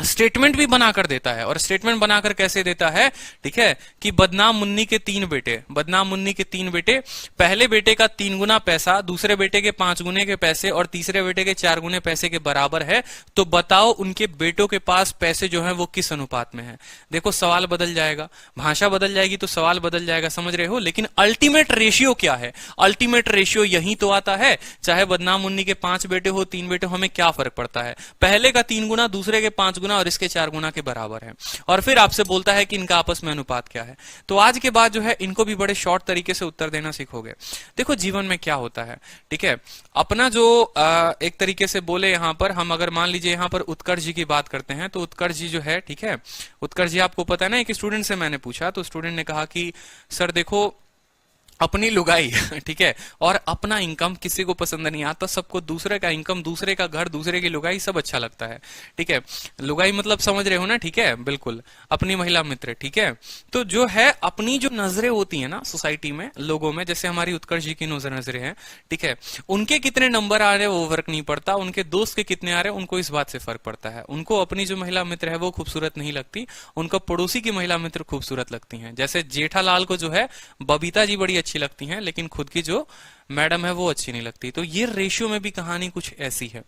स्टेटमेंट भी बनाकर देता है। और स्टेटमेंट बनाकर कैसे देता है? ठीक है, कि बदनाम मुन्नी के 3 बेटे, बदनाम मुन्नी के 3 बेटे, पहले बेटे का 3 गुना पैसा, दूसरे बेटे के 5 गुने के पैसे, और तीसरे बेटे के 4 गुने पैसे के बराबर है। तो बताओ उनके बेटों के पास पैसे जो है वो किस अनुपात में है? देखो सवाल बदल जाएगा, भाषा बदल जाएगी तो सवाल बदल जाएगा, समझ रहे हो? लेकिन अल्टीमेट रेशियो क्या है? अल्टीमेट रेशियो यही तो आता है। चाहे बदनाम मुन्नी के 5 बेटे हो, 3 बेटे हो, हमें क्या फर्क पड़ता है? पहले का 3 गुना दूसरे के 5 गुना और इसके 4 गुना के बराबर है। और फिर आपसे बोलता है कि इनका आपस में अनुपात क्या है। तो आज के बाद जो है इनको भी बड़े शॉर्ट तरीके से उत्तर देना सीखोगे। देखो जीवन में क्या होता है, ठीक है, अपना जो एक तरीके से बोले यहां पर हम, अगर मान लीजिए यहां पर उत्कर्ष जी की बात करते हैं, तो उत्कर्ष जी जो है, ठीक है, उत्कर्ष जी आपको पता है ना, एक स्टूडेंट से मैंने पूछा, तो स्टूडेंट ने कहा कि सर देखो अपनी लुगाई ठीक है, और अपना इनकम किसी को पसंद नहीं आता, सबको दूसरे का इनकम, दूसरे का घर, दूसरे की लुगाई सब अच्छा लगता है। ठीक है, लुगाई मतलब समझ रहे हो ना? ठीक है, बिल्कुल, अपनी महिला मित्र। ठीक है, तो जो है अपनी जो नजरें होती है ना सोसाइटी में, लोगों में, जैसे हमारी उत्कर्ष जी की नजरें हैं, ठीक है, उनके कितने नंबर आ रहे हैं वो फर्क नहीं पड़ता, उनके दोस्त के कितने आ रहे हैं उनको इस बात से फर्क पड़ता है। उनको अपनी जो महिला मित्र है वो खूबसूरत नहीं लगती, उनको पड़ोसी की महिला मित्र खूबसूरत लगती हैं। जैसे जेठालाल को जो है बबीता जी बड़ी अच्छी लगती हैं, लेकिन खुद की जो मैडम है वो अच्छी नहीं लगती। तो ये रेशियो में भी कहानी कुछ ऐसी है।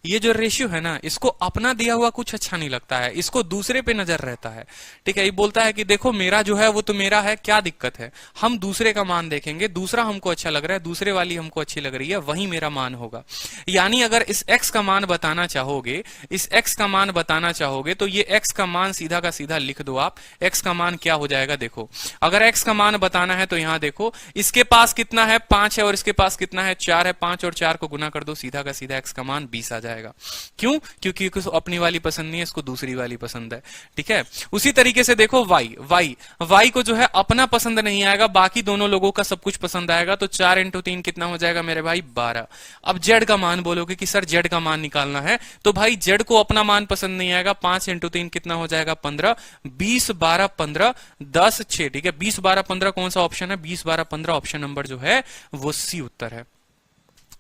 ये जो रेशियो है ना, इसको अपना दिया हुआ कुछ अच्छा नहीं लगता है, इसको दूसरे पे नजर रहता है। ठीक है, ये बोलता है कि देखो मेरा जो है वो तो मेरा है, क्या दिक्कत है, हम दूसरे का मान देखेंगे, दूसरा हमको अच्छा लग रहा है, दूसरे वाली हमको अच्छी लग रही है, वही मेरा मान होगा। यानी अगर इस x का मान बताना चाहोगे, इस x का मान बताना चाहोगे, तो ये x का मान सीधा का सीधा लिख दो आप। x का मान क्या हो जाएगा, देखो अगर x का मान बताना है तो यहां देखो, इसके पास कितना है 5 है और इसके पास कितना है 4 है, 5 और 4 को गुना कर दो, सीधा का सीधा x का मान 20 आ जाएगा। क्यों? क्योंकि इसको अपनी वाली पसंद नहीं है, इसको दूसरी वाली पसंद है। ठीक है, उसी तरीके से देखो y को जो है अपना पसंद नहीं आएगा, बाकी दोनों लोगों का सब कुछ पसंद आएगा। तो 4 इंटू 3 कितना हो जाएगा मेरे भाई, 12। अब z का मान बोलोगे कि सर z का मान निकालना है, तो भाई z को अपना मान पसंद नहीं आएगा, 5 इंटू 3 कितना हो जाएगा, 15, 20 12 15 10 6। ठीक है, 20 12 15 कौन सा ऑप्शन है, 20 12 15 ऑप्शन नंबर जो है वो सी उत्तर है।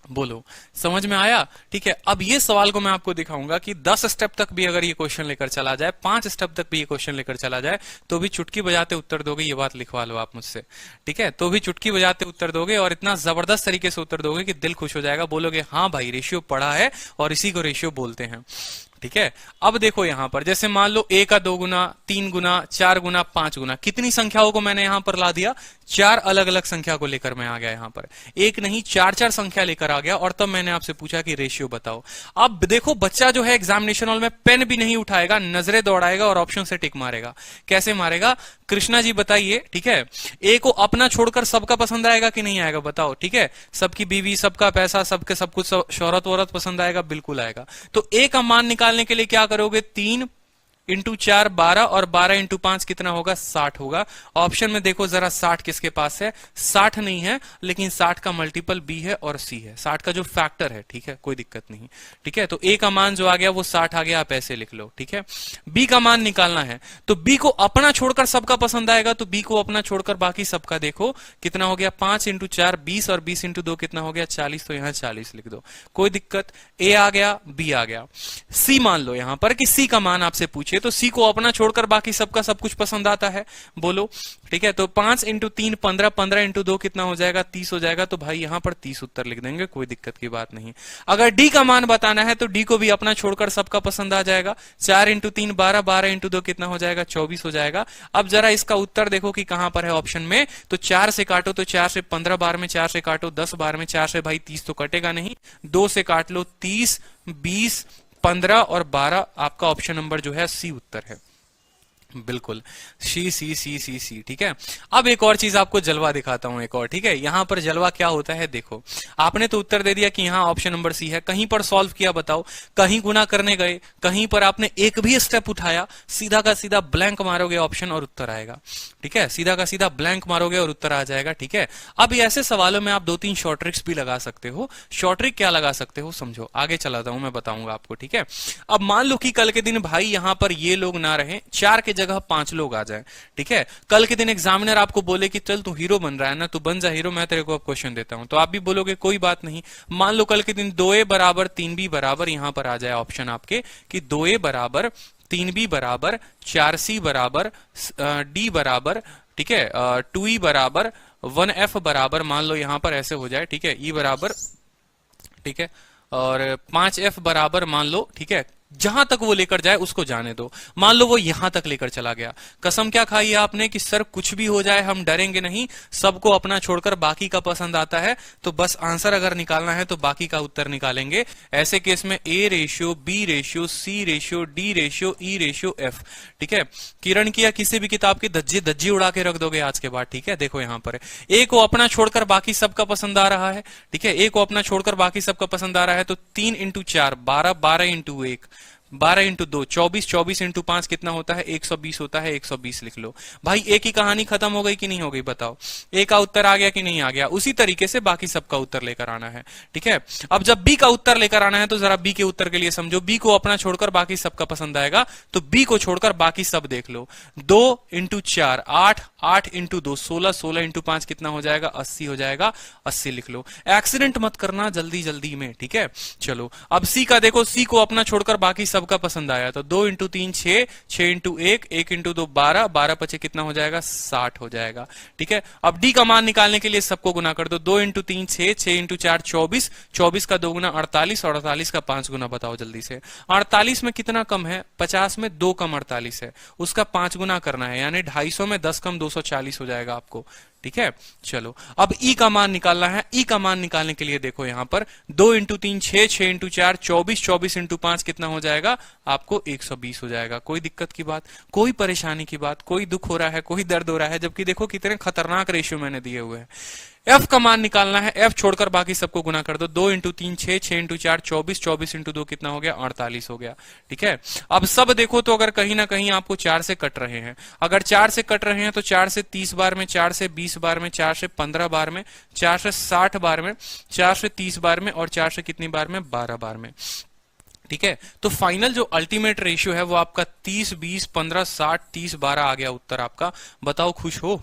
बोलो समझ में आया? ठीक है, अब ये सवाल को मैं आपको दिखाऊंगा कि 10 स्टेप तक भी अगर ये क्वेश्चन लेकर चला जाए, 5 स्टेप तक भी ये क्वेश्चन लेकर चला जाए, तो भी चुटकी बजाते उत्तर दोगे, ये बात लिखवा लो आप मुझसे। ठीक है, तो भी चुटकी बजाते उत्तर दोगे और इतना जबरदस्त तरीके से उत्तर दोगे कि दिल खुश हो जाएगा, बोलोगे हाँ भाई रेशियो पढ़ा है और इसी को रेशियो बोलते हैं। ठीक है, अब देखो यहां पर जैसे मान लो a का 2 गुना, 3 गुना, 4 गुना, 5 गुना, कितनी संख्याओं को मैंने यहां पर ला दिया, 4 अलग अलग संख्या को लेकर मैं आ गया यहां पर, एक नहीं 4 संख्या लेकर आ गया और तब मैंने आपसे पूछा कि रेशियो बताओ। अब देखो बच्चा जो है एग्जामिनेशन हॉल में पेन भी नहीं उठाएगा, नजरें दौड़ाएगा और ऑप्शन से टिक मारेगा। कैसे मारेगा, कृष्णा जी बताइए। ठीक है, ए को अपना छोड़कर सबका पसंद आएगा कि नहीं आएगा, बताओ। ठीक है, सबकी बीवी, सबका पैसा, सबके सब कुछ, शोहरत वोहरत पसंद आएगा, बिल्कुल आएगा। तो ए का मान निकालने के लिए क्या करोगे, 3 इंटू 4 12 और 12 इंटू 5 कितना होगा, 60 होगा। ऑप्शन में देखो जरा 60 किसके पास है, 60 नहीं है, लेकिन 60 का मल्टीपल बी है और सी है, 60 का जो फैक्टर है। ठीक है, कोई दिक्कत नहीं। ठीक है, तो ए का मान जो आ गया वो 60 आ गया, आप ऐसे लिख लो। ठीक है, बी का मान निकालना है, तो बी को अपना छोड़कर सबका पसंद आएगा, तो बी को अपना छोड़कर बाकी सबका देखो कितना हो गया, 5 इंटू 4 20 और 20 इंटू 2 कितना हो गया, 40। तो यहां 40 लिख दो, कोई दिक्कत। ए आ गया, बी आ गया। सी मान लो यहां पर कि सी का मान आपसे पूछे, तो सी को अपना छोड़कर बाकी सबका सब कुछ पसंद आता है, बोलो। ठीक है, तो 5 इंटू 3 15, 15 इंटू 2 कितना हो जाएगा, 30 हो जाएगा। तो भाई यहां पर 30 उत्तर लिख देंगे, कोई दिक्कत की बात नहीं। अगर डी का मान बताना है तो डी को भी अपना छोड़कर सबका पसंद आ जाएगा, 4 इंटू 3 12, 12 इंटू 2 कितना हो जाएगा, 24 हो जाएगा। अब जरा इसका उत्तर देखो कि कहां पर है ऑप्शन में, तो 4 से काटो, तो 4 से 15 बार में 4 से काटो, 10 बार में 4 से भाई 30 तो कटेगा नहीं, 2 से काट लो, 30 20 15 और 12, आपका ऑप्शन नंबर जो है सी उत्तर है। बिल्कुल, सी सी सी सी सी। ठीक है, अब एक और चीज आपको जलवा दिखाता हूं, एक और। ठीक है, यहां पर जलवा क्या होता है, देखो आपने तो उत्तर दे दिया कि यहां ऑप्शन नंबर सी है, कहीं पर सॉल्व किया बताओ, कहीं गुना करने गए, कहीं पर आपने एक भी स्टेप उठाया, सीधा का सीधा ब्लैंक मारोगे ऑप्शन और उत्तर आएगा। ठीक है, सीधा का सीधा ब्लैंक मारोगे और उत्तर आ जाएगा। ठीक है, अब ऐसे सवालों में आप 2-3 शॉर्ट ट्रिक्स भी लगा सकते हो। शॉर्ट ट्रिक क्या लगा सकते हो, समझो, आगे चलाता हूं, मैं बताऊंगा आपको। ठीक है, अब मान लो कि कल के दिन भाई यहां पर ये लोग ना रहे, 4 के जगह 5 लोग आ जाए। ठीक है, कल के दिन एग्जामिनर आपको बोले कि चल तू हीरो बन रहा है ना, तू बन जा हीरो, मैं तेरे को अब क्वेश्चन देता हूं, तो आप भी बोलोगे कोई बात नहीं। मान लो कल के दिन 2a बराबर 3b बराबर, यहां पर आ जाए ऑप्शन आपके कि 2a बराबर 3b बराबर 4c बराबर d बराबर, ठीक है, 2e बराबर 1f बराबर, मान लो यहां पर ऐसे हो जाए। ठीक है, e बराबर, ठीक है, और 5f बराबर मान लो। ठीक है, जहां तक वो लेकर जाए उसको जाने दो। मान लो वो यहां तक लेकर चला गया, कसम क्या खाई है आपने कि सर कुछ भी हो जाए हम डरेंगे नहीं, सबको अपना छोड़कर बाकी का पसंद आता है, तो बस आंसर अगर निकालना है तो बाकी का उत्तर निकालेंगे। ऐसे केस में A ratio, B ratio, C ratio, D ratio, E ratio, F. ठीक है, किरण की या किसी भी किताब की धज्जी उड़ा के रख दोगे आज के बाद। ठीक है, देखो यहां पर ए को अपना छोड़कर बाकी सबका पसंद आ रहा है। ठीक है, ए को अपना छोड़कर बाकी सबका पसंद आ रहा है, तो 3 इंटू 4 12, 12 इंटू 1 12 इंटू 2 24, 24 इंटू 5 कितना होता है, 120 होता है, 120 लिख लो। भाई ए की कहानी खत्म हो गई कि नहीं हो गई, बताओ। ए का उत्तर आ गया कि नहीं आ गया। उसी तरीके से बाकी सबका उत्तर लेकर आना है। ठीक है, अब जब बी का उत्तर लेकर आना है तो जरा बी के उत्तर के लिए समझो, बी को अपना छोड़कर बाकी सबका पसंद आएगा, तो बी को छोड़कर बाकी सब देख लो। 2 इंटू 4 8, 8 इंटू 2 16, 16 इंटू 5 कितना हो जाएगा, 80 हो जाएगा, 80 लिख लो। एक्सीडेंट मत करना जल्दी जल्दी में। ठीक है, चलो अब सी का देखो, सी को अपना छोड़कर बाकी सबका पसंद आया। तो 2 इंटू 3 6, 6 इंटू 1, 1 इंटू 2 12, 12 पचे कितना हो जाएगा 60 हो जाएगा। ठीक है, अब डी का मान निकालने के लिए सबको गुना कर दो। 2 इंटू 3 6, 6 इंटू 4 24, 24 का 2 गुना 48 और 48 का 5 गुना बताओ जल्दी से। 48 में कितना कम है, 50 में 2 कम 48 है, उसका 5 गुना करना है, यानी 250 में 10 कम 240 हो जाएगा आपको। ठीक है, चलो अब ई का मान निकालना है। ई का मान निकालने के लिए देखो यहां पर 2 इंटू 3 6, 6 इंटू 4 24, 24 इंटू 5 कितना हो जाएगा आपको 120 हो जाएगा। कोई दिक्कत की बात, कोई परेशानी की बात, कोई दुख हो रहा है, कोई दर्द हो रहा है, जबकि देखो कितने खतरनाक रेशियो मैंने दिए हुए हैं। एफ का मान निकालना है, एफ छोड़कर बाकी सबको गुना कर दो। 2 इंटू 3 6, 6 इंटू 4 24, 24 इंटू 2 कितना हो गया 48 हो गया। ठीक है, अब सब देखो तो अगर कहीं ना कहीं आपको 4 से कट रहे हैं, अगर 4 से कट रहे हैं तो 4 से 30 बार में, 4 से 20 बार में, 4 से 15 बार में, 4 से 60 बार में, 4 से 30 बार में और 4 से कितनी बार में 12 बार में। ठीक है, तो फाइनल जो अल्टीमेट रेशियो है वो आपका 30 20 15 60 30 12 आ गया उत्तर आपका। बताओ खुश हो?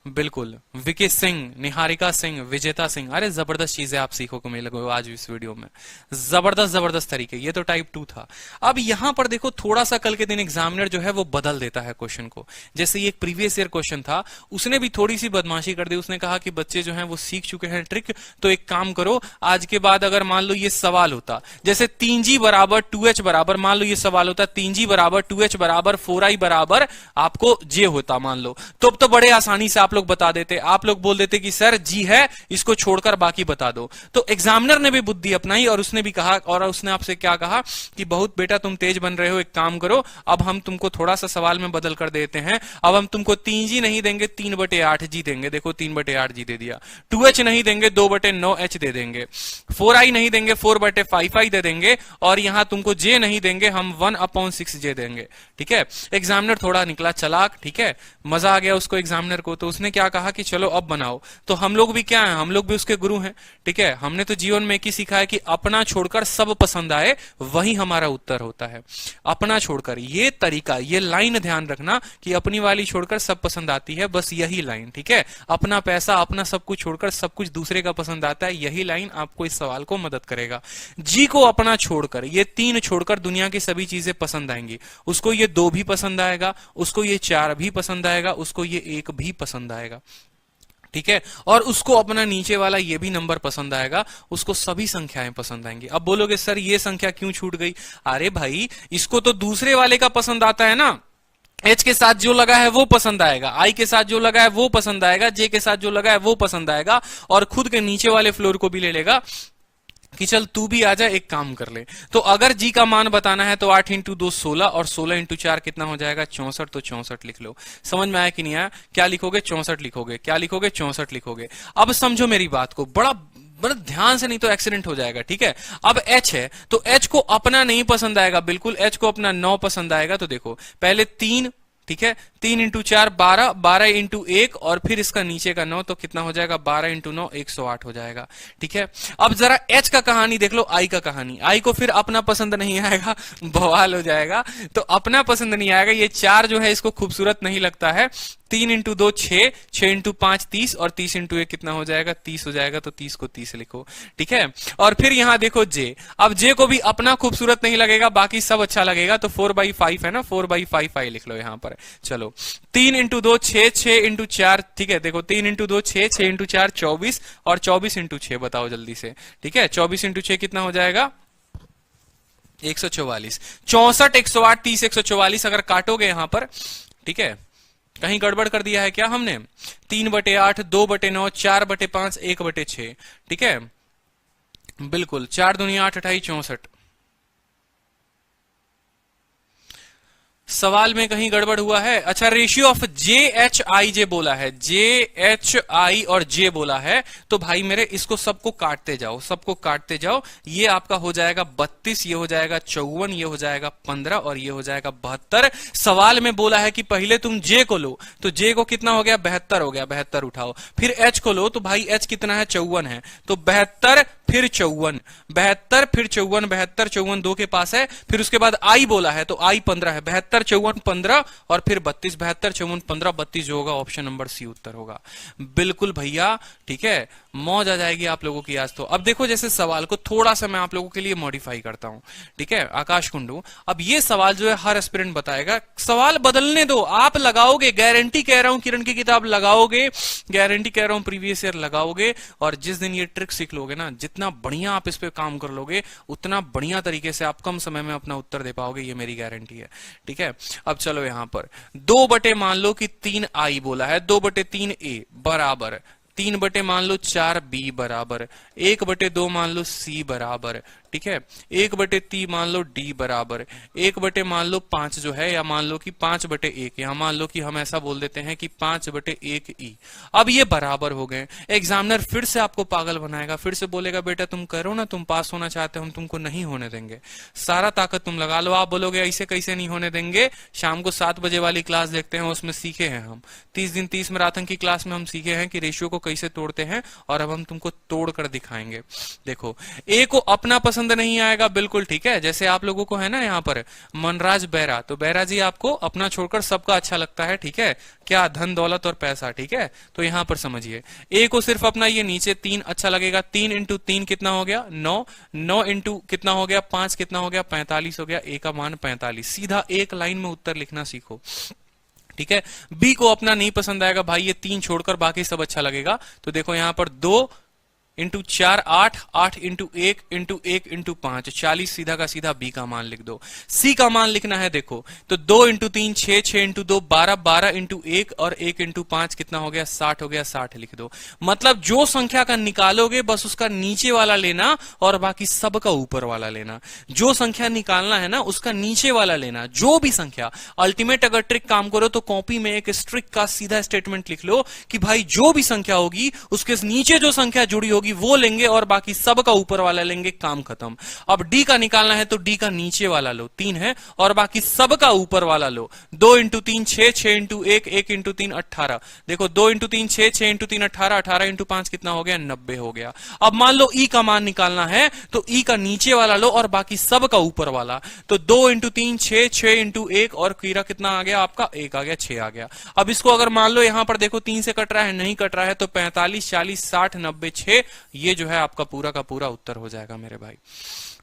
बिल्कुल, विकेश सिंह, निहारिका सिंह, विजेता सिंह, अरे जबरदस्त चीजें आप सीखो को मिले आज इस वीडियो में, जबरदस्त जबरदस्त तरीके। ये तो टाइप 2 था। अब यहां पर देखो थोड़ा सा कल के दिन एग्जामिनर जो है वो बदल देता है क्वेश्चन को। जैसे ये एक प्रीवियस ईयर क्वेश्चन था, उसने भी थोड़ी सी बदमाशी कर दी। उसने कहा कि बच्चे जो है वो सीख चुके हैं ट्रिक, तो एक काम करो, आज के बाद अगर मान लो ये सवाल होता जैसे 3g बराबर 2h बराबर, मान लो ये सवाल होता 3g बराबर 2h बराबर 4i बराबर आपको j होता मान लो, तो बड़े आसानी से आप लोग बता देते। आप लोग बोल देते कि सर जी है, इसको छोड़कर बाकी बता दो। तो एग्जामिनर ने भी बुद्धि अपनाई और उसने भी कहा, और उसने आपसे क्या कहा कि बहुत बेटा तुम तेज बन रहे हो, एक काम करो, अब हम तुमको थोड़ा सा सवाल में बदल कर देते हैं। अब हम तुमको 3g नहीं देंगे, 3/8g देंगे। देखो 3/8g दे दिया। 2h नहीं देंगे, 2/9h दे देंगे। 4i नहीं देंगे, 4/5i दे देंगे। और यहां तुमको j नहीं देंगे, हम 1/6j देंगे। ठीक है, एग्जामिनर थोड़ा निकला चालाक। ठीक है, मजा आ गया उसको एग्जामिनर को। तो उसने क्या कहा कि चलो अब बनाओ। तो हम लोग भी क्या हैं, हम लोग भी उसके गुरु हैं। ठीक है, हमने तो जीवन में एक ही सीखा है कि अपना छोड़कर सब पसंद आए वही हमारा उत्तर होता है। अपना छोड़कर, ये तरीका, ये लाइन ध्यान रखना कि अपनी वाली छोड़कर सब पसंद आती है, बस यही लाइन। ठीक है, अपना पैसा अपना सब कुछ छोड़कर सब कुछ दूसरे का पसंद आता है, यही लाइन आपको इस सवाल को मदद करेगा। जी को अपना छोड़कर, ये 3 छोड़कर दुनिया की सभी चीजें पसंद आएंगी। उसको ये 2 भी पसंद आएगा, उसको ये 4 भी पसंद आएगा, उसको ये 1 भी पसंद आएगा। ठीक है, और उसको अपना नीचे वाला ये भी नंबर पसंद आएगा, उसको सभी संख्याएं पसंद आएंगी। अब बोलोगे सर ये संख्या क्यों छूट गई? अरे भाई, इसको तो दूसरे वाले का पसंद आता है ना। H के साथ जो लगा है वो पसंद आएगा, I के साथ जो लगा है वो पसंद आएगा, J के साथ जो लगा है वो पसंद आएगा, और खुद के नीचे वाले फ्लोर को भी ले लेगा कि चल तू भी आजा, एक काम कर ले। तो अगर जी का मान बताना है तो 8 इंटू 2 16 और 16 इंटू 4 कितना हो जाएगा 64। तो 64 लिख लो। समझ में आया कि नहीं आया? क्या लिखोगे? 64 लिखोगे। क्या लिखोगे? 64 लिखोगे। अब समझो मेरी बात को बड़ा ध्यान से, नहीं तो एक्सीडेंट हो जाएगा। ठीक है, अब H है तो H को अपना नहीं पसंद आएगा, बिल्कुल H को अपना 9 पसंद आएगा। तो देखो पहले 3, ठीक है, 3 इंटू 4 12, 12 इंटू 1 और फिर इसका नीचे का 9, तो कितना हो जाएगा 12 इंटू 9 108 हो जाएगा। ठीक है, अब जरा H का कहानी देख लो, I का कहानी। I को फिर अपना पसंद नहीं आएगा, बवाल हो जाएगा। तो अपना पसंद नहीं आएगा, ये 4 जो है इसको खूबसूरत नहीं लगता है। 3 इंटू 2 6, 6 इंटू 5 30 और 30 इंटू 1 कितना हो जाएगा 30 हो जाएगा। तो 30 को 30 लिखो। ठीक है, और फिर यहां देखो J। अब J को भी अपना खूबसूरत नहीं लगेगा, बाकी सब अच्छा लगेगा। तो 4/5 है ना, 4/5 लिख लो यहां पर। चलो 3 इंटू 2 6, 6 इंटू 4, ठीक है, देखो 3 इंटू 2 6, 6 इंटू 4 24 और 24 इंटू 6 बताओ जल्दी से। ठीक है, 24 इंटू 6 कितना हो जाएगा 144। 64 108 30 144 अगर काटोगे यहां पर, ठीक है, कहीं गड़बड़ कर दिया है क्या हमने? 3/8 2/9 4/5 1/6। ठीक है, बिल्कुल 4 दूनी 8 28 64। सवाल में कहीं गड़बड़ हुआ है? अच्छा, रेशियो ऑफ JHIJ बोला है, JHI और J बोला है। तो भाई मेरे इसको सबको काटते जाओ, सबको काटते जाओ। ये आपका हो जाएगा 32, ये हो जाएगा 54, ये हो जाएगा 15 और ये हो जाएगा 72। सवाल में बोला है कि पहले तुम J को लो, तो J को कितना हो गया 72 हो गया, 72 उठाओ। फिर H को लो, तो भाई H कितना है 54 है, तो 72 फिर 54, 72 फिर 54, 72 54 2 के पास है। फिर उसके बाद I बोला है, तो I 15 है, 72 54 15 और फिर 32, 72 54 15 32 जो होगा ऑप्शन नंबर सी उत्तर होगा। बिल्कुल भैया, ठीक है, मौज आ जाएगी आप लोगों की आज तो। अब देखो जैसे सवाल को थोड़ा सा मैं आप लोगों के लिए मॉडिफाई करता हूं, ठीक है। आकाश कुंडू, अब ये सवाल जो है हर एस्पिरेंट बताएगा, सवाल बदलने दो, आप लगाओगे, गारंटी कह रहा हूं, किरण की किताब लगाओगे, गारंटी कह रहा हूं प्रीवियस ईयर लगाओगे, और जिस दिन ये ट्रिक सीख लोगे ना, जितना बढ़िया आप इस पे काम कर लोगे उतना बढ़िया तरीके से आप कम समय में अपना उत्तर दे पाओगे, ये मेरी गारंटी है, ठीक है। अब चलो यहां पर 2 मान लो कि 3i बोला है, 2/3a बराबर 3 मान लो 4b बराबर 1/2 मान लो c बराबर, ठीक है, 1/3 मान लो d बराबर 1 मान लो 5 जो है, या मान लो कि 5/1, या मान लो कि हम ऐसा बोल देते हैं कि 5/1 e। अब ये बराबर हो गए। एग्जामिनर फिर से आपको पागल बनाएगा, फिर से बोलेगा बेटा तुम करो ना, तुम पास होना चाहते हो, हम तुमको नहीं होने देंगे, सारा ताकत तुम लगा लो। आप बोलोगे ऐसे कैसे नहीं होने देंगे, शाम को 7 बजे वाली क्लास देखते हैं, उसमें सीखे हैं हम 30 दिन 30 मैराथन की क्लास में हम सीखे हैं कि रेशियो को कैसे तोड़ते हैं, और अब हम तुमको तोड़ कर दिखाएंगे। देखो ए को अपना पसंद नहीं आएगा, बिल्कुल ठीक है, जैसे आप लोगों को है ना यहाँ पर मनराज बैरा, तो बैरा जी आपको अपना छोड़कर सबका अच्छा लगता है, ठीक है, क्या धन दौलत और पैसा, ठीक है। तो यहां पर समझिए ए को सिर्फ अपना ये नीचे 3 अच्छा लगेगा, 3 इंटू 3 कितना हो गया 9, 9 इंटू कितना हो गया 5 कितना हो गया 45 हो गया, ए का मान 45। सीधा एक लाइन में उत्तर लिखना सीखो, ठीक है। बी को अपना नहीं पसंद आएगा भाई, ये 3 छोड़कर बाकी सब अच्छा लगेगा, तो देखो यहां पर 2 इंटू 4 8, 8 इंटू 1 इंटू 1 इंटू 5 40, सीधा का सीधा बी का मान लिख दो। सी का मान लिखना है, देखो तो 2 इंटू 3 6, 6 इंटू 2 12, 12 इंटू 1 और 1 इंटू 5 कितना हो गया 60 हो गया, 60 लिख दो। मतलब जो संख्या का निकालोगे बस उसका नीचे वाला लेना और बाकी सब का ऊपर वाला लेना। जो संख्या निकालना है ना उसका नीचे वाला लेना, जो भी संख्या। अल्टीमेट अगर ट्रिक काम करो तो कॉपी में एक स्ट्रिक का सीधा स्टेटमेंट लिख लो कि भाई जो भी संख्या होगी उसके नीचे जो संख्या जुड़ी होगी वो लेंगे और बाकी सब का ऊपर वाला लेंगे, काम खत्म। अब डी का निकालना है तो डी का नीचे वाला लो, 3 है, और बाकी सब का ऊपर वाला लो। 2 इंटू 3 6, 6 इंटू 1 1 इंटू 3 18। देखो 2 इंटू 3 6, 6 इंटू 3 18, 18 इंटू 5 कितना हो गया 90 हो गया। अब मान लो ई का मान निकालना है तो ई का नीचे वाला लो और बाकी सब का ऊपर वाला, तो 2 इंटू 3 6, 6 इंटू 1 और कीरा कितना आ गया आपका 1 आ गया, 6 आ गया। अब इसको अगर मान लो यहां पर देखो 3 से कट रहा है, नहीं कट रहा है, तो 45 40 60 90 6, ये जो है आपका पूरा का पूरा उत्तर हो जाएगा मेरे भाई,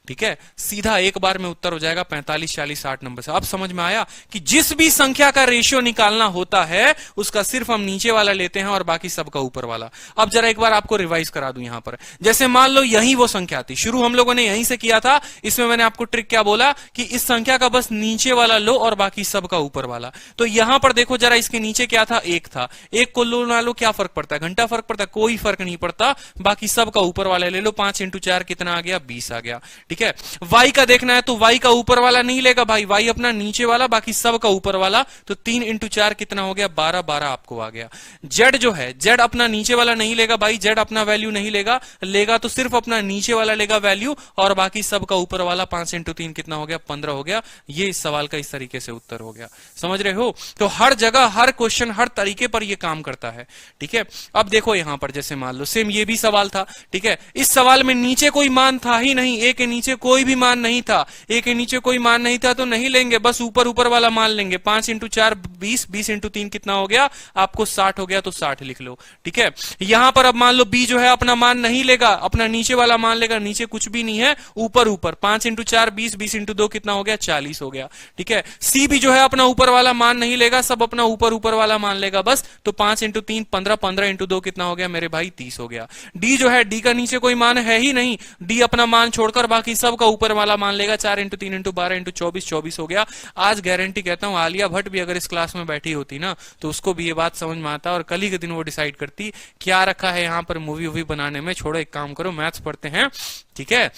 ठीक है। सीधा एक बार में उत्तर हो जाएगा 45 40 60 नंबर से। अब समझ में आया कि जिस भी संख्या का रेशियो निकालना होता है उसका सिर्फ हम नीचे वाला लेते हैं और बाकी सबका ऊपर वाला। अब जरा एक बार आपको रिवाइज करा दूं यहां पर, जैसे मान लो यही वो संख्या थी, शुरू हम लोगों ने यहीं से किया था। इसमें मैंने आपको ट्रिक क्या बोला कि इस संख्या का बस नीचे वाला लो और बाकी सबका ऊपर वाला। तो यहां पर देखो जरा, इसके नीचे क्या था 1 था, 1 को लो ना लो क्या फर्क पड़ता है, घंटा फर्क पड़ता है, कोई फर्क नहीं पड़ता, बाकी सबका ऊपर वाला ले लो। 5 इंटू 4 कितना आ गया 20 आ गया, ठीक है। y का देखना है तो y का ऊपर वाला नहीं लेगा भाई, y अपना नीचे वाला बाकी सब का ऊपर वाला, तो 3 इंटू 4 कितना हो गया 12, 12 आपको आ गया। z जो है z अपना नीचे वाला नहीं लेगा भाई, z अपना वैल्यू नहीं लेगा, लेगा तो सिर्फ अपना नीचे वाला लेगा वैल्यू और बाकी सब का ऊपर वाला। 5 इंटू 3 कितना हो गया 15 हो गया। ये इस सवाल का इस तरीके से उत्तर हो गया, समझ रहे हो। तो हर जगह हर क्वेश्चन हर तरीके पर ये काम करता है, ठीक है। अब देखो यहां पर जैसे मान लो सेम ये भी सवाल था, ठीक है। इस सवाल में नीचे कोई मान था ही नहीं, ए के नीचे कोई भी मान नहीं था, ए के नीचे कोई मान नहीं था तो नहीं लेंगे, बस ऊपर ऊपर वाला मान लेंगे। 5 इंटू 4 20, 20 इंटू 3 कितना हो गया आपको 60 हो गया, तो 60 लिख लो, ठीक है। यहां पर अब मान लो बी जो है अपना मान नहीं लेगा, अपना नीचे वाला मान लेगा, नीचे कुछ भी नहीं है, ऊपर ऊपर 5 इंटू 4 20, 20 इंटू 2 कितना हो गया 40 हो गया, ठीक है। सी भी जो है अपना ऊपर वाला मान नहीं लेगा, सब अपना ऊपर ऊपर वाला मान लेगा बस, तो 5 इंटू 3 15, 15 इंटू 2 कितना हो गया मेरे भाई 30 हो गया। डी जो है, डी का नीचे कोई मान है ही नहीं, डी अपना मान छोड़कर बाकी सब का ऊपर वाला मान लेगा। 4 इंटू 3 इंटू 12 इंटू 24, 24 हो गया। आज गारंटी कहता हूं आलिया भट्ट भी अगर इस क्लास में बैठी होती ना तो उसको भी ये बात समझ में आता और कल ही के दिन वो डिसाइड करती क्या रखा है यहाँ पर मूवी वूवी बनाने में। छोड़ो, एक काम करो, मैथ्स पढ़ते हैं, ठीक है,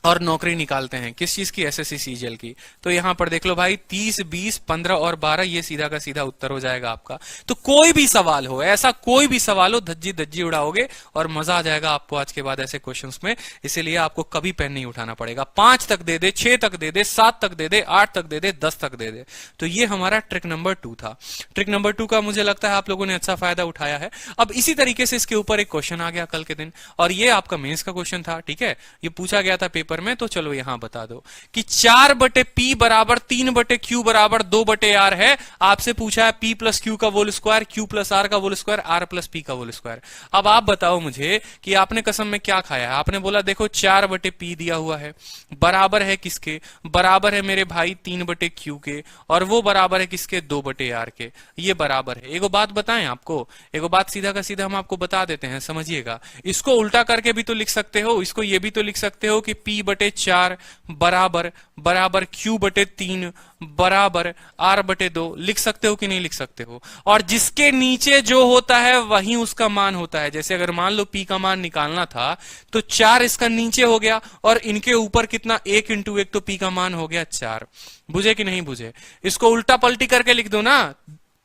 और नौकरी निकालते हैं। किस चीज की? एसएससी सीजीएल की। तो यहां पर देख लो भाई 30, 20, 15 और 12 ये सीधा का सीधा उत्तर हो जाएगा आपका। तो कोई भी सवाल हो, ऐसा कोई भी सवाल हो, धज्जी धज्जी उड़ाओगे और मजा आ जाएगा आपको आज के बाद ऐसे क्वेश्चंस में। इसीलिए आपको कभी पेन नहीं उठाना पड़ेगा। 5 तक दे दे, 6 तक दे दे, 7 तक दे दे, 8 तक दे दे, 10 तक दे दे। तो ये हमारा ट्रिक नंबर 2 था। ट्रिक नंबर 2 का मुझे लगता है आप लोगों ने अच्छा फायदा उठाया है। अब इसी तरीके से इसके ऊपर एक क्वेश्चन आ गया कल के दिन, और ये आपका मेंस का क्वेश्चन था, ठीक है। ये पूछा गया था पेपर पेपर में, तो चलो यहां बता दो कि 4/p बराबर 3/q बराबर 2/r है। आपसे पूछा है p प्लस क्यू का whole square, q plus r का whole square, r plus p का होल स्क्वायर। अब आप बताओ मुझे कि आपने कसम में क्या खाया है। आपने बोला देखो 4/p दिया हुआ है, बराबर है किसके, बराबर है मेरे भाई 3/q के, और वो बराबर है किसके, 2/r के। ये बराबर है। एगो बात बताएं आपको, एगो बात सीधा का सीधा हम आपको बता देते हैं, समझिएगा। इसको उल्टा करके भी तो लिख सकते हो, इसको ये भी तो लिख सकते हो कि p/4 बराबर बराबर q/3 बराबर r/2 लिख सकते हो कि नहीं लिख सकते हो। और जिसके नीचे जो होता है वही उसका मान होता है। जैसे अगर मान लो p का मान निकालना था तो 4 इसका नीचे हो गया, और इनके ऊपर कितना, 1 इंटू 1, तो p का मान हो गया 4। बुझे कि नहीं बुझे? इसको उल्टा पलटी करके लिख दो ना,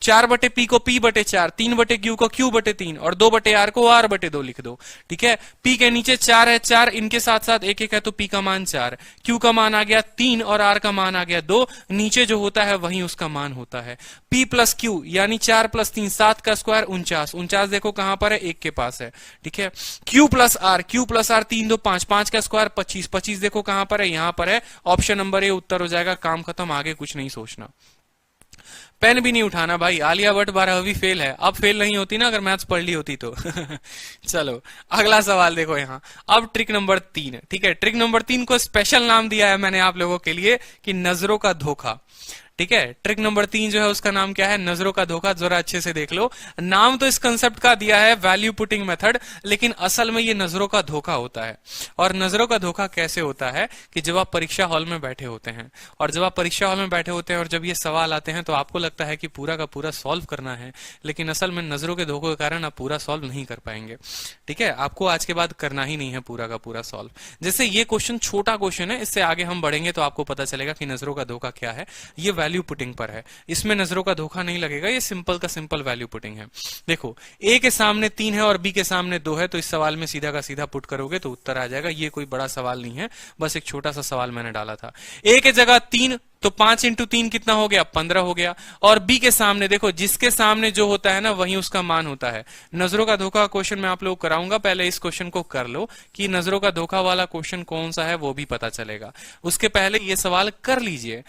4/p को p/4, 3/q को q/3 और 2/r को r/2 लिख दो। ठीक है, p के नीचे 4 है, 4 इनके साथ साथ 1 है, तो p का मान 4, q का मान आ गया 3 और r का मान आ गया 2। नीचे जो होता है वही उसका मान होता है। p प्लस q यानी 4 प्लस 3 7 का स्क्वायर 49, 49 देखो कहां पर है, 1 के पास है। ठीक है, q प्लस r 3 2 5, 5 का स्क्वायर 25, 25 देखो कहां पर है, यहां पर है। ऑप्शन नंबर ए उत्तर हो जाएगा। काम खत्म, आगे कुछ नहीं सोचना। पेन भी नहीं उठाना भाई। आलिया भट्ट 12वीं फेल है, अब फेल नहीं होती ना अगर मैथ्स पढ़ ली होती तो। चलो अगला सवाल देखो यहाँ। अब ट्रिक नंबर 3। ठीक है, ट्रिक नंबर 3 को स्पेशल नाम दिया है मैंने आप लोगों के लिए कि नजरों का धोखा। ठीक है, ट्रिक नंबर 3 जो है उसका नाम क्या है, नजरों का धोखा। जरा अच्छे से देख लो, नाम तो इस कंसेप्ट का दिया है वैल्यू पुटिंग मेथड, लेकिन असल में ये नजरों का धोखा होता है। और नजरों का धोखा कैसे होता है कि जब आप परीक्षा हॉल में बैठे होते हैं, और जब आप परीक्षा हॉल में बैठे होते हैं और जब ये सवाल आते हैं तो आपको लगता है कि पूरा का पूरा सॉल्व करना है, लेकिन असल में नजरों के धोखे के कारण आप पूरा सॉल्व नहीं कर पाएंगे। ठीक है, आपको आज के बाद करना ही नहीं है पूरा का पूरा सॉल्व। जैसे ये क्वेश्चन छोटा क्वेश्चन है, इससे आगे हम बढ़ेंगे तो आपको पता चलेगा कि नजरों का धोखा क्या है। ये वैल्यू पुटिंग पर है, इसमें नजरों का धोखा नहीं लगेगा, ये सिंपल का सिंपल वैल्यू पुटिंग है। देखो ए के सामने 3 है और बी के सामने 2 है, तो इस सवाल में सीधा का सीधा पुट करोगे तो उत्तर आ जाएगा। ये कोई बड़ा सवाल नहीं है, बस एक छोटा सा सवाल मैंने डाला था। ए के जगह 3, तो 5 इंटू 3 कितना हो गया, 15 हो गया। और बी के सामने देखो, जिसके सामने जो होता है ना वही उसका मान होता है। नजरों का धोखा क्वेश्चन मैं आप लोग कराऊंगा, पहले इस क्वेश्चन को कर लो कि नजरों का धोखा वाला क्वेश्चन कौन सा है वो भी पता चलेगा। उसके पहले ये सवाल कर लीजिए।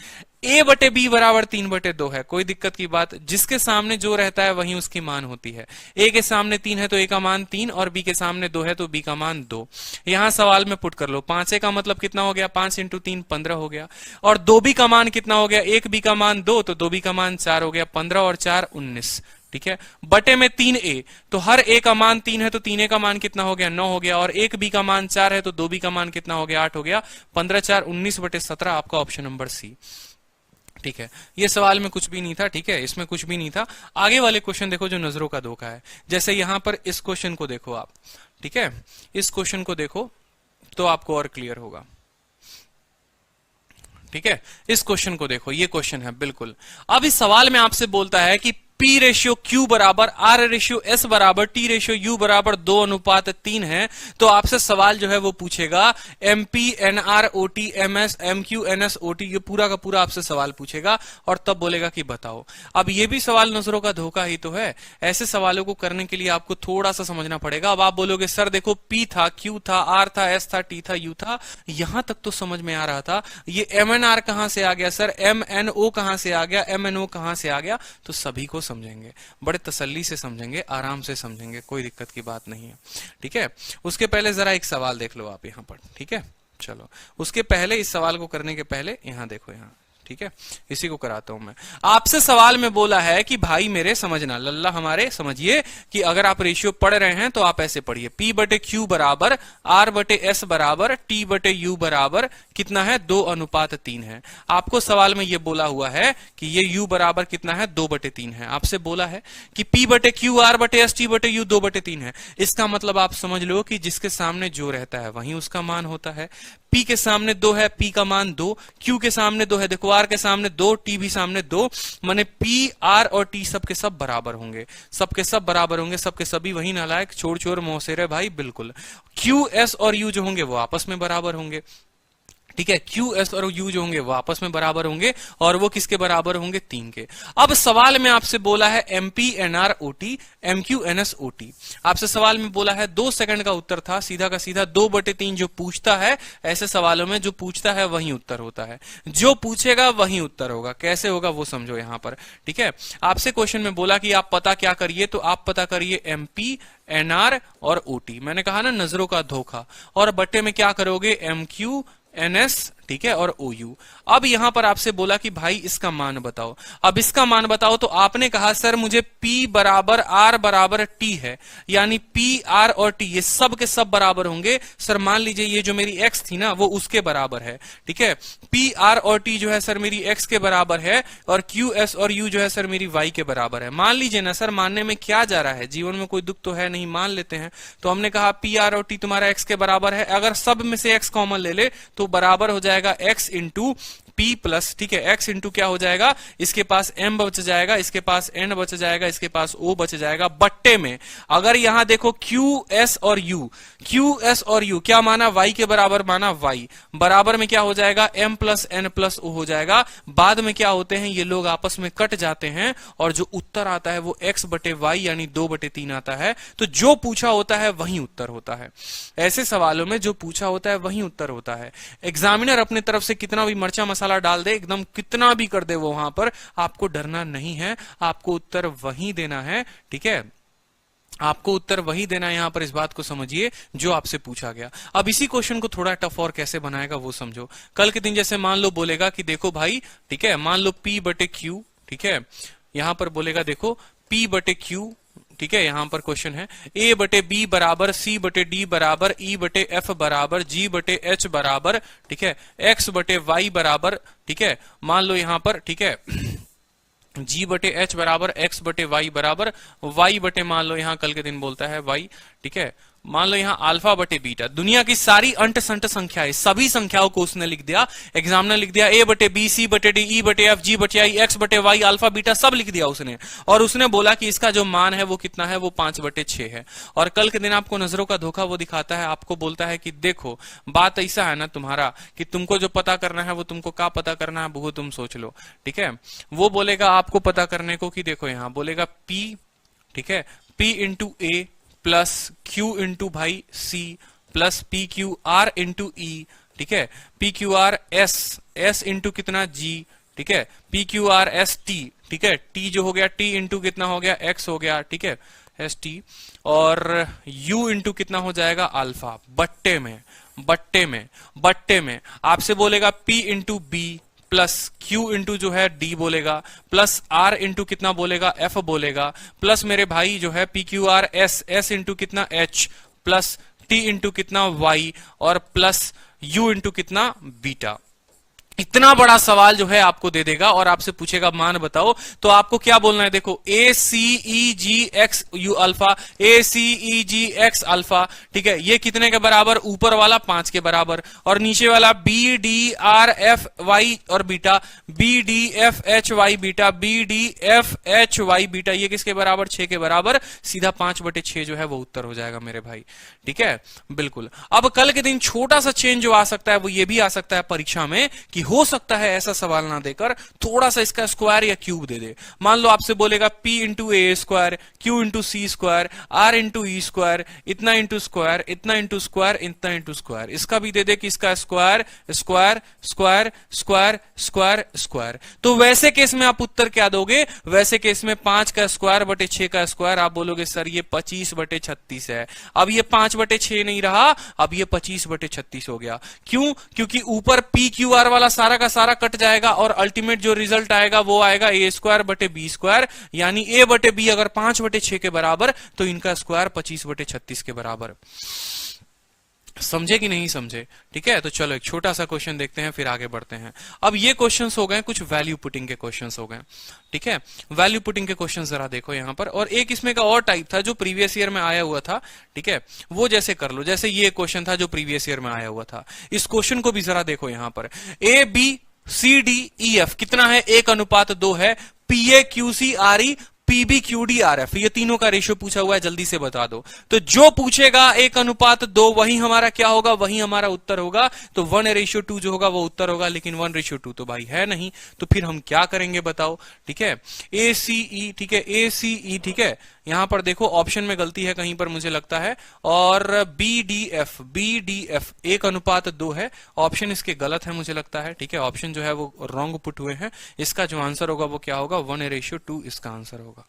a/b बराबर 3/2 है, कोई दिक्कत की बात, जिसके सामने जो रहता है वही उसकी मान होती है। a के सामने 3 है तो a का मान 3, और b के सामने 2 है तो b का मान 2। यहां सवाल में पुट कर लो, 5a का मतलब कितना हो गया, 5 इंटू 3 15 हो गया। और 2b का मान कितना हो गया, 1b का मान 2, तो 2b का मान 4 हो गया। 15 और 4 19। ठीक है, बटे में 3a, तो हर a का मान 3 है तो 3a का मान कितना हो गया, 9 हो गया। और 1b का मान 4 है तो 2b का मान कितना हो गया, 8 हो गया। 15 4 19/17 आपका ऑप्शन नंबर सी। ठीक है, ये सवाल में कुछ भी नहीं था। ठीक है, इसमें कुछ भी नहीं था। आगे वाले क्वेश्चन देखो जो नजरों का धोखा है। जैसे यहां पर इस क्वेश्चन को देखो आप। ठीक है, इस क्वेश्चन को देखो तो आपको और क्लियर होगा। ठीक है, इस क्वेश्चन को देखो, ये क्वेश्चन है बिल्कुल। अब इस सवाल में आपसे बोलता है कि P/Q बराबर R/S बराबर T/U बराबर 2:3 है। तो आपसे सवाल जो है वो पूछेगा MP NR OT MS MQ NS OT, ये पूरा का पूरा आपसे सवाल पूछेगा और तब बोलेगा कि बताओ। अब ये भी सवाल नजरों का धोखा ही तो है। ऐसे सवालों को करने के लिए आपको थोड़ा सा समझना पड़ेगा। अब आप बोलोगे सर देखो P था, Q था, R था, S था, T था, U था, यहां तक तो समझ में आ रहा था। ये MNR कहां से आ गया सर, MNO कहां से आ गया, MNO कहां से आ गया, तो सभी को समझेंगे, बड़े तसल्ली से समझेंगे, आराम से समझेंगे, कोई दिक्कत की बात नहीं है। ठीक है, उसके पहले जरा एक सवाल देख लो आप यहां पर। ठीक है, चलो उसके पहले, इस सवाल को करने के पहले यहां देखो, यहां ठीक है, इसी को कराता हूं मैं। आपसे सवाल में बोला है कि भाई मेरे समझना, लल्ला हमारे समझिए कि अगर आप रेशियो पढ़ रहे हैं तो आप ऐसे पढ़िए, P/Q बराबर R/S बराबर T/U बराबर कितना है, 2:3 है। आपको सवाल में यह बोला हुआ है कि ये U बराबर कितना है, 2/3 है। आपसे बोला है कि P/Q R/S T/U 2/3 है। इसका मतलब आप समझ लो कि जिसके सामने जो रहता है वही उसका मान होता है। P के सामने 2 है, P का मान 2, Q के सामने 2 है, देखो R के सामने 2, T भी सामने 2, माने P R और T सबके सब बराबर होंगे, सबके सब बराबर होंगे, सबके सभी वही नालायक छोड़ छोड़ मोसेरे भाई, बिल्कुल। Q S और U जो होंगे वो आपस में बराबर होंगे। ठीक है। क्यू एस और यू जो होंगे वो आपस में बराबर होंगे और वो किसके बराबर होंगे? 3 के। अब सवाल में आपसे बोला है MP NR OT MQ NS OT. आपसे सवाल में बोला है 2 सेकंड का उत्तर था, सीधा का सीधा 2/3 जो पूछता है, ऐसे सवालों में जो पूछता है वही उत्तर होता है, जो पूछेगा वही उत्तर होगा। कैसे होगा वो समझो यहां पर। ठीक है, आपसे क्वेश्चन में बोला कि आप पता क्या करिए, तो आप पता करिए एमपी एनआर और ओटी। मैंने कहा ना नजरों का धोखा। और बट्टे में क्या करोगे? एमक्यू एनएस, ठीक है, और OU। अब यहां पर आपसे बोला कि भाई इसका मान बताओ। अब इसका मान बताओ तो आपने कहा सर मुझे P बराबर R बराबर T है, यानी P R और T ये सब के सब बराबर होंगे। सर मान लीजिए ये जो मेरी X थी ना वो उसके बराबर है। ठीक है, P R और T जो है सर मेरी X के बराबर है और Q S और U जो है सर मेरी Y के बराबर है। मान लीजिए ना सर, मानने में क्या जा रहा है, जीवन में कोई दुख तो है नहीं, मान लेते हैं। तो हमने कहा P R और T तुम्हारा X के बराबर है, अगर सब में से X कॉमन ले ले तो बराबर हो जाएगा X इंटू P प्लस, ठीक है, X इंटू क्या हो जाएगा, इसके पास M बच जाएगा, इसके पास N बच जाएगा, इसके पास O बच जाएगा। बट्टे में अगर यहां देखो Q S और U, Q S और U क्या माना? Y के बराबर माना, Y बराबर में क्या हो जाएगा? M plus N plus O हो जाएगा। बाद में क्या होते हैं ये लोग आपस में कट जाते हैं और जो उत्तर आता है वो X बटे Y यानी 2/3 आता है। तो जो पूछा होता है वही उत्तर होता है। ऐसे सवालों में जो पूछा होता है वही उत्तर होता है। एग्जामिनर अपने तरफ से कितना भी मर्चा मसाला डाल दे, एकदम कितना भी कर दे वो, वहां पर आपको डरना नहीं है, आपको उत्तर वही देना है। ठीक है, आपको उत्तर वही देना है। यहां पर इस बात को समझिए जो आपसे पूछा गया। अब इसी क्वेश्चन को थोड़ा टफ और कैसे बनाएगा वो समझो। कल के दिन जैसे मान लो बोलेगा कि देखो भाई, ठीक है, मान लो P बटे Q, ठीक है, यहां पर बोलेगा देखो P बटे Q, ठीक है, यहां पर क्वेश्चन है A बटे B बराबर C बटे D बराबर E बटे F बराबर G बटे H बराबर, ठीक है, X बटे Y बराबर, ठीक है, मान लो यहां पर, ठीक है, G बटे H बराबर X बटे Y बराबर Y बटे, मान लो यहां कल के दिन बोलता है Y, ठीक है, मान लो यहां अल्फा बटे बीटा, दुनिया की सारी अंट संट संख्याएं, सभी संख्याओं को उसने लिख दिया। एग्जामिनर लिख दिया A बटे B, C बटे D, E बटे F, G बटे I, X बटे Y, अल्फा बीटा सब लिख दिया उसने। और उसने बोला कि इसका जो मान है वो कितना है, वो 5/6 है। और कल के दिन आपको नजरों का धोखा वो दिखाता है, आपको बोलता है कि देखो बात ऐसा है ना तुम्हारा कि तुमको जो पता करना है वो तुमको क्या पता करना है वो तुम सोच लो। ठीक है, वो बोलेगा आपको पता करने को कि देखो यहां बोलेगा P, ठीक है, P into A plus Q into भाई C plus PQR into E, ठीक है, PQR S, S इंटू कितना G, ठीक है, PQR S T, ठीक है, T जो हो गया T इंटू कितना हो गया X हो गया, ठीक है, ST, और U इंटू कितना हो जाएगा अल्फा। बट्टे में, बट्टे में, बट्टे में आपसे बोलेगा P into B plus Q into जो है D बोलेगा, प्लस R इंटू कितना बोलेगा F बोलेगा, प्लस मेरे भाई जो है PQR S, S इंटू कितना H, प्लस T इंटू कितना Y, और प्लस U इंटू कितना बीटा। इतना बड़ा सवाल जो है आपको दे देगा और आपसे पूछेगा मान बताओ, तो आपको क्या बोलना है? देखो A C E G X U alpha, A C E G X alpha, ठीक है, ये कितने के बराबर? ऊपर वाला 5 के बराबर, और नीचे वाला B D R F Y और beta, B D F H Y beta, B D F H Y beta, ये किसके बराबर? 6 के बराबर। सीधा 5/6 जो है वो उत्तर हो जाएगा मेरे भाई। ठीक है, बिल्कुल। अब कल के दिन छोटा सा चेंज जो आ सकता है वो ये भी आ सकता है परीक्षा में कि हो सकता है ऐसा सवाल ना देकर थोड़ा सा इसका स्क्वायर या क्यूब दे दे। मान लो आपसे बोलेगा P इंटू ए स्क्वायर, Q इंटू सी square, R into E square, इतना इंटू स्क्वायर, इतना इंटू स्क्वायर, इतना इंटू स्क्वायर। इसका भी दे दे कि इसका square square square square square square. तो वैसे केस में आप उत्तर क्या दोगे? वैसे केस में 5 का स्क्वायर बटे 6 का स्क्वायर, आप बोलोगे सर ये 25/36 है। अब ये 5/6 नहीं रहा, अब ये 25/36 हो गया। क्यों? क्योंकि ऊपर PQR वाला सारा का सारा कट जाएगा और अल्टीमेट जो रिजल्ट आएगा वो आएगा A स्क्वायर बटे B स्क्वायर, यानी A बटे B अगर 5/6 के बराबर तो इनका स्क्वायर 25/36 के बराबर। समझे कि नहीं समझे? ठीक है, तो चलो एक छोटा सा क्वेश्चन देखते हैं फिर आगे बढ़ते हैं। अब ये क्वेश्चंस हो गए कुछ वैल्यू पुटिंग के क्वेश्चंस हो गए। ठीक है, वैल्यू पुटिंग के क्वेश्चंस जरा देखो यहां पर, और एक इसमें का और टाइप था जो प्रीवियस ईयर में आया हुआ था। ठीक है, वो जैसे कर लो, जैसे ये क्वेश्चन था जो प्रीवियस ईयर में आया हुआ था। इस क्वेश्चन को भी जरा देखो यहां पर, A B C D E F कितना है? 1:2 है। PA QC RE PBQDRF, ये तीनों का रेशियो पूछा हुआ है, जल्दी से बता दो। तो जो पूछेगा 1:2 वही हमारा क्या होगा, वही हमारा उत्तर होगा। तो 1:2 जो होगा वो उत्तर होगा, लेकिन 1:2 तो भाई है नहीं, तो फिर हम क्या करेंगे बताओ। ठीक है, ACE, ठीक है, ACE, ठीक है, यहां पर देखो ऑप्शन में गलती है कहीं पर मुझे लगता है, और BDF 1:2 है, ऑप्शन इसके गलत है मुझे लगता है। ठीक है, ऑप्शन जो है वो रॉन्ग पुट हुए हैं। इसका जो आंसर होगा वो क्या होगा, 1:2 इसका आंसर होगा।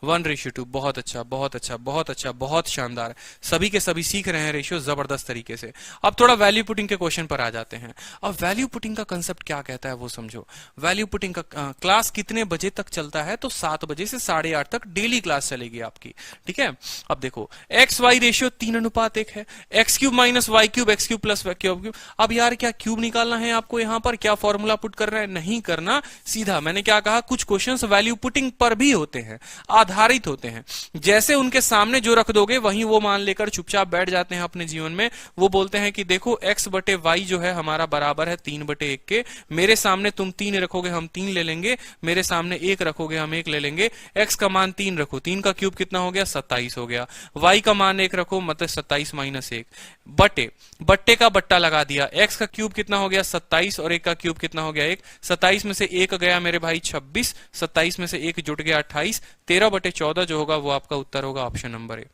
1:2, बहुत अच्छा, बहुत अच्छा, बहुत अच्छा, बहुत शानदार। सभी के सभी सीख रहे हैं रेशियो जबरदस्त तरीके से। अब थोड़ा वैल्यू पुटिंग के क्वेश्चन पर आ जाते हैं। अब वैल्यू पुटिंग का कंसेप्ट क्या कहता है वो समझो। वैल्यू पुटिंग का क्लास कितने बजे तक चलता है, तो 7 बजे से 8:30 तक डेली क्लास चलेगी आपकी। ठीक है, अब देखो एक्स वाई रेशियो 3:1 है, x³ - y³ x³ + y³। अब यार क्या क्यूब निकालना है आपको, यहां पर क्या फॉर्मूला पुट कर रहे हैं, नहीं करना, सीधा मैंने क्या कहा, कुछ क्वेश्चंस वैल्यू पुटिंग पर भी होते हैं, आधारित होते हैं। जैसे उनके सामने जो रख दोगे वहीं वो मान लेकर चुपचाप बैठ जाते हैं अपने जीवन में। वो बोलते हैं कि देखो x/y जो है हमारा बराबर है 3/1 के, मेरे सामने तुम 3 रखोगे हम 3 ले लेंगे, मेरे सामने 1 रखोगे हम 1 ले लेंगे। x का मान 3 रखो, 3 का क्यूब कितना हो गया, 27 हो गया। y का मान 1 रखो, मतलब 27 - 1 बट्टे का बट्टा लगा दिया। x का क्यूब कितना हो गया 27, और 1 का क्यूब कितना हो गया 1। 27 में से 1 गया मेरे भाई 26, 27 में से 1 जुट गया 28, 13/14 जो होगा वो आपका उत्तर होगा, ऑप्शन नंबर ए।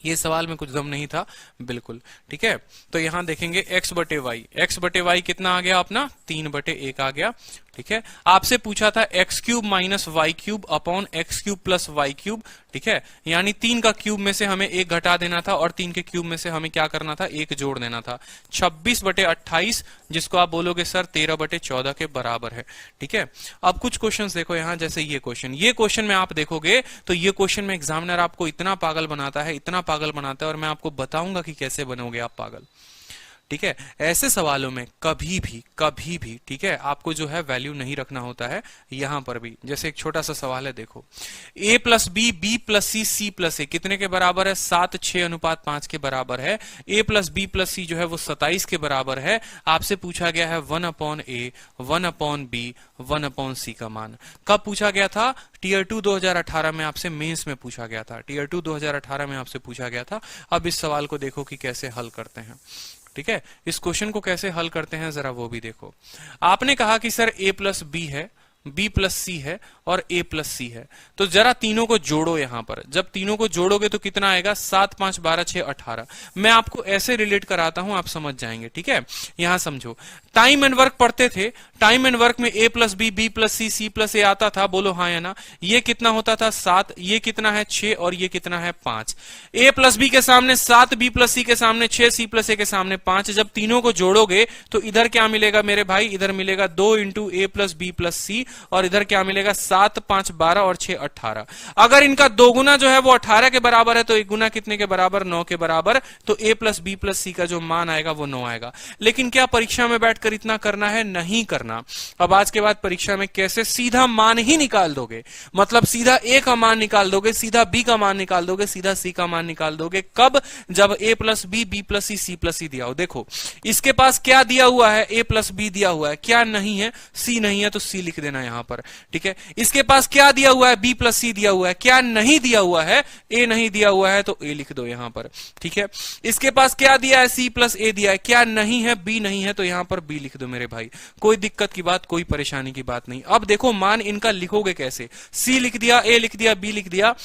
ये सवाल में कुछ दम नहीं था बिल्कुल। ठीक है, तो यहां देखेंगे x/y कितना आ गया अपना, 3/1 आ गया। ठीक है, आपसे पूछा था x³ - y³ upon x³ + y³। ठीक है, यानी 3 का क्यूब में से हमें 1 घटा देना था, और 3 के क्यूब में से हमें क्या करना था, 1 जोड़ देना था। 26/28, जिसको आप बोलोगे सर 13/14 के बराबर है। ठीक है, अब कुछ क्वेश्चंस देखो यहां, जैसे ये क्वेश्चन में आप देखोगे तो ये क्वेश्चन में एग्जामिनर आपको इतना पागल बनाता है, इतना पागल बनाता है, और मैं आपको बताऊंगा कि कैसे बनोगे आप पागल। ठीक है, ऐसे सवालों में कभी भी ठीक है आपको जो है वैल्यू नहीं रखना होता है। यहां पर भी जैसे एक छोटा सा सवाल है, देखो a + b b + c c + a कितने के बराबर है, 7:6:5 के बराबर है। a + b + c जो है वो 27 के बराबर है। आपसे पूछा गया है 1/a 1/b 1/c का मान। कब पूछा गया था, टीयर 2 2018 में आपसे मेंस में पूछा गया था, टीयर 2 2018 में आपसे पूछा गया था। अब इस सवाल को देखो कि कैसे हल करते हैं। ठीक है, इस क्वेश्चन को कैसे हल करते हैं जरा वो भी देखो। आपने कहा कि सर a + b है, b + c है, और a + c है, तो जरा तीनों को जोड़ो। यहां पर जब तीनों को जोड़ोगे तो कितना आएगा, 7 5 12 6 18। मैं आपको ऐसे रिलेट कराता हूं, आप समझ जाएंगे। ठीक है, यहां समझो, टाइम एंड वर्क पढ़ते थे, टाइम एंड वर्क में a + b b + c c + a आता था, बोलो हाँ या ना। ये कितना होता था 7, ये कितना है 6, और ये कितना है 5। a + b के सामने 7, b + c के सामने 6, c + a के सामने 5। जब तीनों को जोड़ोगे तो इधर क्या मिलेगा मेरे भाई, इधर मिलेगा 2 × a + b + c, और इधर क्या मिलेगा 7 5 12 और 6 18। अगर इनका 2 गुना जो है वो 18 के बराबर है, तो 1 गुना कितने के बराबर, 9 के बराबर। तो a + b + c का जो मान आएगा वो 9 आएगा। लेकिन क्या परीक्षा में बैठकर इतना करना है, नहीं करना। अब आज के बाद परीक्षा में कैसे, सीधा मान ही निकाल दोगे, मतलब सीधा a का मान निकाल दोगे, सीधा b का मान निकाल दोगे, सीधा c का मान निकाल दोगे। कब, जब a + b b + c c + c दिया हो। देखो इसके पास क्या दिया हुआ है, a + b दिया हुआ है, क्या नहीं है, c नहीं है, तो c लिख देना यहां पर। ठीक है, इसके पास क्या दिया हुआ है, b + c दिया हुआ है, क्या नहीं दिया हुआ है, a नहीं दिया हुआ है, तो a लिख दो यहां पर। ठीक है, इसके पास क्या दिया है, c + a दिया है, क्या नहीं है, b नहीं है, तो यहां पर b लिख दो मेरे भाई। कोई दिक्कत की बात, कोई परेशानी की बात नहीं। अब देखो मान इनका लिखोगे कैसे, c लिख दिया, a लिख दिया, b लिख दिया,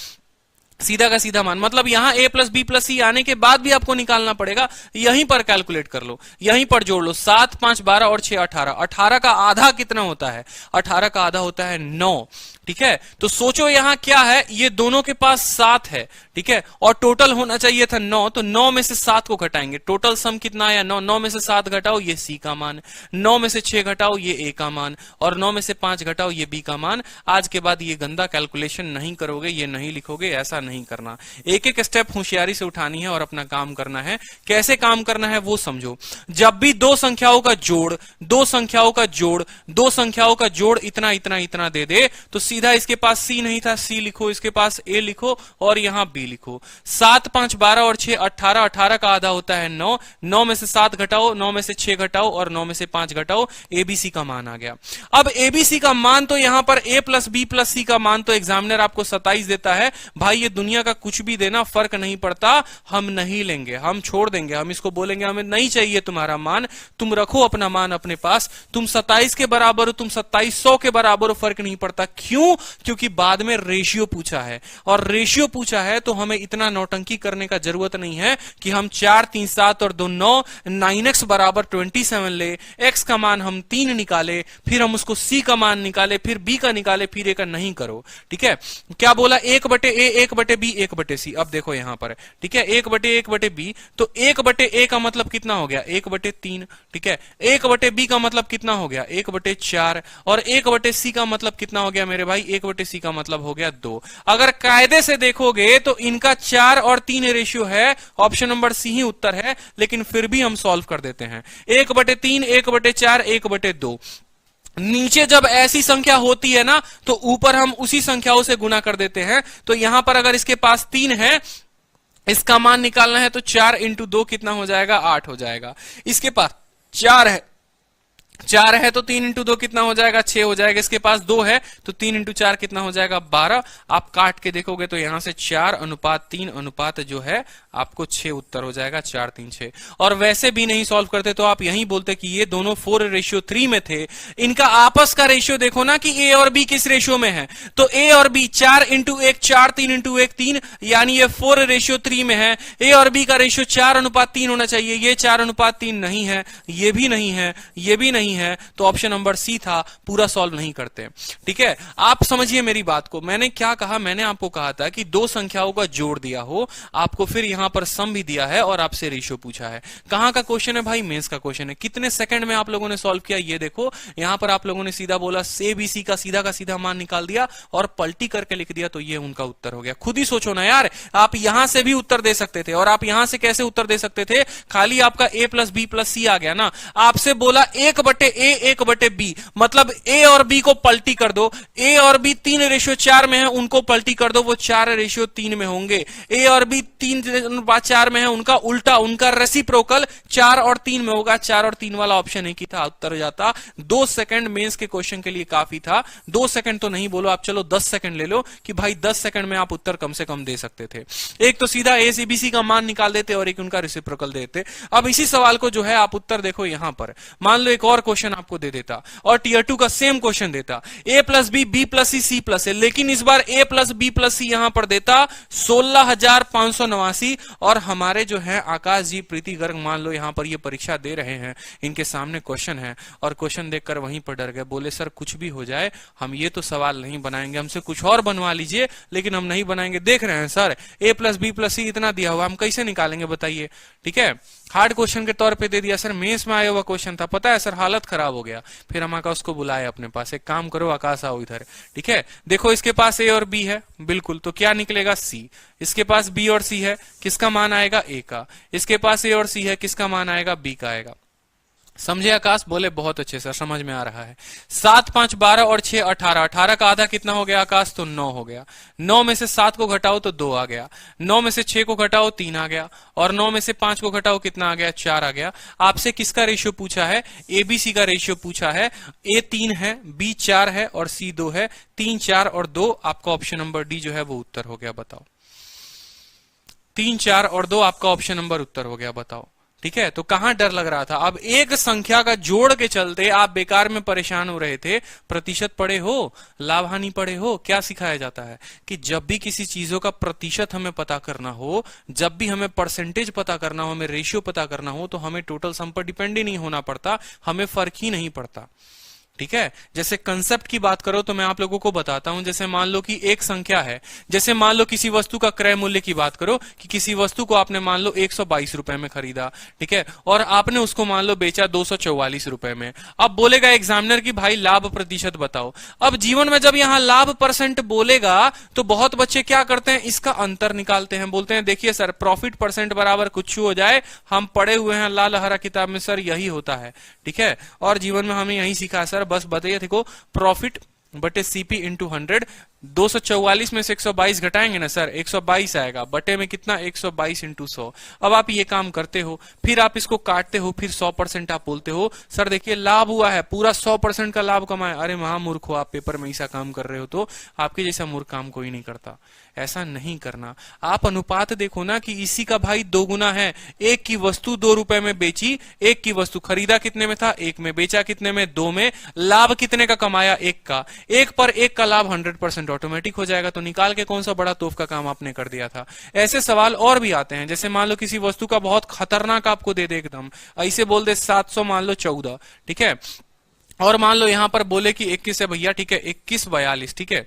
सीधा का सीधा मान। मतलब यहां a + b + c आने के बाद भी आपको निकालना पड़ेगा, यहीं पर कैलकुलेट कर लो, यहीं पर जोड़ लो। 7 5 12 और 6 18। 18 का आधा कितना होता है, 18 का आधा होता है 9। ठीक है, तो सोचो यहां क्या है, ये दोनों के पास 7 है। ठीक है, और टोटल होना चाहिए था 9, तो 9 में से 7 को घटाएंगे, टोटल सम कितना आया 9। 9 में से 7 घटाओ, ये c का मान। 9 में से 6 घटाओ, ये a का मान। और 9 में से 5 घटाओ, ये b का मान। आज के बाद ये गंदा कैलकुलेशन नहीं करोगे, ये नहीं लिखोगे, ऐसा नहीं करना। एक एक स्टेप होशियारी से उठानी है और अपना काम करना है। कैसे काम करना है वो समझो। जब भी दो संख्याओं का जोड़, दो संख्याओं का जोड़, दो संख्याओं का जोड़ इतना इतना इतना दे दे, तो सीधा इसके पास सी नहीं था, सी लिखो, इसके पास ए लिखो और यहां बी लिखो। 7 5 12 और 6 18, 18 का आधा होता है 9, 9 में से 7 घटाओ, 9 में से 6 घटाओ और 9 में से 5 घटाओ, एबीसी का मान आ गया। अब एबीसी का मान तो यहां पर ए प्लस बी प्लस सी का मान तो एग्जामिनर आपको 27 देता है। भाई ये दुनिया का कुछ भी देना फर्क नहीं पड़ता, हम नहीं लेंगे, हम छोड़ देंगे, हम इसको बोलेंगे हमें नहीं चाहिए तुम्हारा मान, तुम रखो अपना मान अपने पास, तुम 27 के बराबर हो, तुम 2700 के बराबर हो, फर्क नहीं पड़ता। क्यों? क्योंकि बाद में रेशियो पूछा है, और रेशियो पूछा है तो हमें इतना नौटंकी करने का जरूरत नहीं है कि हम 4 3 7 और 2 9, 9x बराबर 27 ले, x का मान हम 3 निकाले, फिर हम उसको c का मान निकाले, फिर b का निकाले, फिर a का नहीं करो। ठीक है, क्या बोला? 1/a 1/b 1/c। अब देखो यहां पर, ठीक है, 1/a 1/b, तो 1/a का मतलब कितना हो गया? 1/3। ठीक है, 1/b का मतलब कितना हो गया? 1/4, और 1/c का मतलब कितना हो गया मेरे भाई? 1/c का मतलब हो गया 2। अगर कायदे से देखोगे तो इनका 4 और 3 रेशियो है, ऑप्शन नंबर सी ही उत्तर है, लेकिन फिर भी हम सॉल्व कर देते हैं। 1/3 1/4 1/2। नीचे जब ऐसी संख्या होती है ना तो ऊपर हम उसी संख्याओं से गुना कर देते हैं। तो यहां पर अगर इसके पास 3 है, इसका मान निकालना है तो 4 इंटू 2 कितना हो जाएगा? 8 हो जाएगा। इसके पास 4 है तो 3 इंटू 2 कितना हो जाएगा? 6 हो जाएगा। इसके पास 2 है तो 3 इंटू 4 कितना हो जाएगा? 12। आप काट के देखोगे तो यहां से 4:3 अनुपात जो है आपको 6 उत्तर हो जाएगा, 4 3 6। और वैसे भी नहीं सॉल्व करते तो आप यहीं बोलते कि ये दोनों 4:3 में थे। इनका आपस का रेशियो देखो ना कि ए और बी किस रेशियो में है, तो ए और बी 4 इंटू 1 4, 3 इंटू 1 3, यानी ये 4:3 में है। ए और बी का रेशियो 4:3 होना चाहिए, ये 4:3 नहीं है, ये भी नहीं है, ये भी नहीं है, तो ऑप्शन नंबर सी था। पूरा सॉल्व नहीं करते। ठीक है, आप समझिए मेरी बात को। मैंने क्या कहा? मैंने आपको कहा था कि दो संख्याओं का जोड़ दिया हो, आपको फिर यहां पर सम भी दिया है और आपसे रेशियो पूछा है। कहां का क्वेश्चन है भाई? मेंस का क्वेश्चन है। कितने सेकंड में आप लोगों ने सॉल्व किया ये देखो। यहां पर आप लोगों ने सीधा बोला एबीसी का सीधा मान निकाल दिया और पलटी करके लिख दिया, तो ये उनका उत्तर हो गया। खुद ही सोचो ना यार, आप यहां से भी उत्तर दे सकते थे, और आप यहां से कैसे उत्तर दे सकते थे? खाली आपका a प्लस बी प्लस सी आ गया ना। आपसे बोला 1/a 1/b, मतलब a और b को पलटी कर दो। a और b 3:4 में है, उनको पलटी कर दो, वो 4:3 में होंगे। a और b 3:4 में है, उनका उल्टा, उनका रेसिप्रोकल 4 और 3 में होगा। 4 और 3 वाला ऑप्शन एक ही था, उत्तर हो जाता। 2 सेकंड मेंस के क्वेश्चन के लिए काफी था। 2 सेकंड तो नहीं बोलो आप, चलो 10 सेकंड ले लो कि भाई 10 सेकंड में आप उत्तर कम से कम दे सकते थे। एक तो सीधा a से bc का मान निकाल देते और एक उनका रेसिप्रोकल देते। अब इसी सवाल को जो है आप उत्तर देखो यहां पर। मान लो एक और क्वेश्चन आपको दे देता और टीयर 2 का सेम क्वेश्चन देता, a plus B B plus C C plus है, लेकिन इस बार a plus B plus C यहां पर देता 16,589, और हमारे जो है आकाश जी प्रीति गर्ग मान लो यहां पर ये परीक्षा दे रहे हैं, इनके सामने क्वेश्चन है और क्वेश्चन देखकर वहीं पर डर गए। बोले सर कुछ भी हो जाए हम ये तो सवाल नहीं बनाएंगे, हमसे कुछ और बनवा लीजिए, लेकिन हम नहीं बनाएंगे। देख रहे हैं sir a plus B plus C इतना दिया हुआ, हम कैसे निकालेंगे बताइए। ठीक है, हार्ड क्वेश्चन के तौर पे दे दिया। सर मेंस में आया हुआ क्वेश्चन था, पता है सर, हालत खराब हो गया। फिर हम आकाश को बुलाए अपने पास, एक काम करो आकाश आओ इधर। ठीक है, देखो इसके पास a और b है, बिल्कुल, तो क्या निकलेगा? c। इसके पास b और c है, किसका मान आएगा? a का। इसके पास a और c है, किसका मान आएगा? b का आएगा। समझे आकाश? बोले बहुत अच्छे सर, समझ में आ रहा है। 7 5 12 और 6 18, 18 का आधा कितना हो गया आकाश? तो 9 हो गया। 9 में से 7 को घटाओ तो 2 आ गया, 9 में से 6 को घटाओ 3 आ गया, और 9 में से 5 को घटाओ कितना आ गया? 4 आ गया। आपसे किसका रेशियो पूछा है? एबीसी का रेशियो पूछा है। ए 3 है, बी 4 है और सी 2 है। 3 4 और 2 आपका ऑप्शन नंबर डी जो है वो उत्तर हो गया। बताओ, 3 4 और 2 आपका ऑप्शन नंबर उत्तर हो गया। बताओ, ठीक है, तो कहां डर लग रहा था? अब एक संख्या का जोड़ के चलते आप बेकार में परेशान हो रहे थे। प्रतिशत पढ़े हो, लाभ हानि पढ़े हो, क्या सिखाया जाता है कि जब भी किसी चीजों का प्रतिशत हमें पता करना हो, जब भी हमें परसेंटेज पता करना हो, हमें रेशियो पता करना हो, तो हमें टोटल सम पर डिपेंड ही नहीं होना पड़ता, हमें फर्क ही नहीं पड़ता। ठीक है, जैसे कंसेप्ट की बात करो तो मैं आप लोगों को बताता हूं। जैसे मान लो कि एक संख्या है, जैसे मान लो किसी वस्तु का क्रय मूल्य की बात करो कि किसी वस्तु को आपने मान लो 122 रुपए में खरीदा, ठीक है, और आपने उसको मान लो बेचा 244 रुपए में। अब बोलेगा एग्जामिनर की भाई लाभ प्रतिशत बताओ। अब जीवन में जब यहां लाभ परसेंट बोलेगा तो बहुत बच्चे क्या करते हैं? इसका अंतर निकालते हैं, बोलते हैं देखिए सर प्रॉफिट परसेंट बराबर कुछ हो जाए, हम पढ़े हुए हैं लाल हरा किताब में सर यही होता है। ठीक है, और जीवन में हमें यही सीखा सर, बस बताइए देखो प्रॉफिट बटे सीपी इंटू 100। 244 में से 122 घटाएंगे ना सर, 122 आएगा, बटे में कितना 122 इंटू 100। अब आप ये काम करते हो, फिर आप इसको काटते हो, फिर 100% आप बोलते हो सर देखिए लाभ हुआ है, पूरा 100% का लाभ कमाया। अरे महामूर्ख हो आप, पेपर में ऐसा काम कर रहे हो तो आपके जैसा मूर्ख काम कोई नहीं करता। ऐसा नहीं करना। आप अनुपात देखो ना कि इसी का भाई 2 गुना है। एक की वस्तु 2 रुपए में बेची, एक की वस्तु खरीदा कितने में था, 1 में, बेचा कितने में, 2 में, लाभ कितने का कमाया, 1 का। 1 पर 1 का लाभ 100% ऑटोमेटिक हो जाएगा। तो निकाल के कौन सा बड़ा तोफ का काम आपने कर दिया था। ऐसे सवाल और भी आते हैं, जैसे मान लो किसी वस्तु का बहुत खतरनाक आपको दे दे एकदम, ऐसे बोल दे 700 मान लो 14, ठीक है, और मान लो यहां पर बोले कि 21 है भैया, ठीक है, 2142, ठीक है,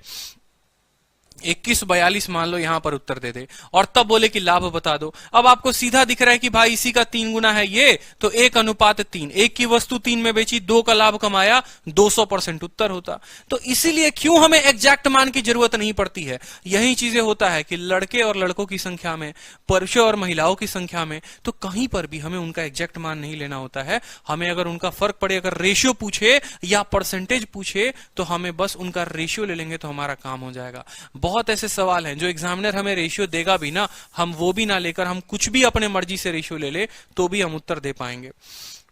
2142 मान लो यहां पर उत्तर दे दे, और तब बोले कि लाभ बता दो। अब आपको सीधा दिख रहा है कि भाई इसी का 3 गुना है ये, तो 1:3, 1 की वस्तु 3 में बेची, 2 का लाभ कमाया, 200% उत्तर होता। तो इसीलिए क्यों हमें एग्जैक्ट मान की जरूरत नहीं पड़ती है। यही चीजें होता है कि लड़के और लड़कों की संख्या में, पुरुषों और महिलाओं की संख्या में, तो कहीं पर भी हमें उनका एग्जैक्ट मान नहीं लेना होता है। हमें अगर उनका फर्क पड़े, अगर रेशियो पूछे या परसेंटेज पूछे, तो हमें बस उनका रेशियो ले लेंगे तो हमारा काम हो जाएगा। बहुत ऐसे सवाल हैं जो एग्जामिनर हमें रेशियो देगा भी ना, हम वो भी ना लेकर हम कुछ भी अपने मर्जी से रेशियो ले ले तो भी हम उत्तर दे पाएंगे।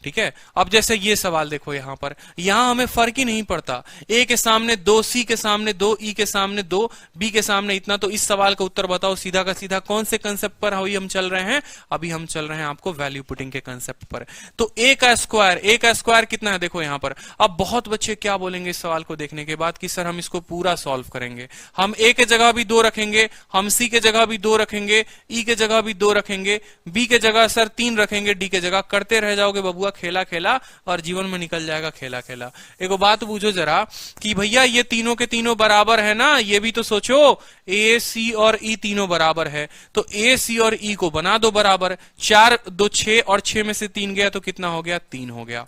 ठीक है, अब जैसे ये सवाल देखो, यहां पर, यहां हमें फर्क ही नहीं पड़ता। ए के सामने 2, सी के सामने 2, ई के सामने 2, बी के सामने इतना। तो इस सवाल का उत्तर बताओ सीधा का सीधा। कौन से कंसेप्ट पर हम चल रहे हैं, अभी हम चल रहे हैं आपको वैल्यू पुटिंग के कंसेप्ट पर। तो ए का स्क्वायर कितना है देखो यहां पर। अब बहुत बच्चे क्या बोलेंगे इस सवाल को देखने के बाद कि सर हम इसको पूरा सॉल्व करेंगे, हम ए के जगह भी 2 रखेंगे, हम सी के जगह भी 2 रखेंगे, ई के जगह भी 2 रखेंगे, बी के जगह सर 3 रखेंगे, डी के जगह, करते रह जाओगे बबुआ खेला खेला, और जीवन में निकल जाएगा खेला खेला। एक बात पूछो जरा कि भैया ये तीनों के तीनों बराबर है ना, ये भी तो सोचो, ए सी और ई तीनों बराबर है, तो ए सी और ई को बना दो बराबर। 4 2 6 और 6 में से 3 गया तो कितना हो गया, 3 हो गया।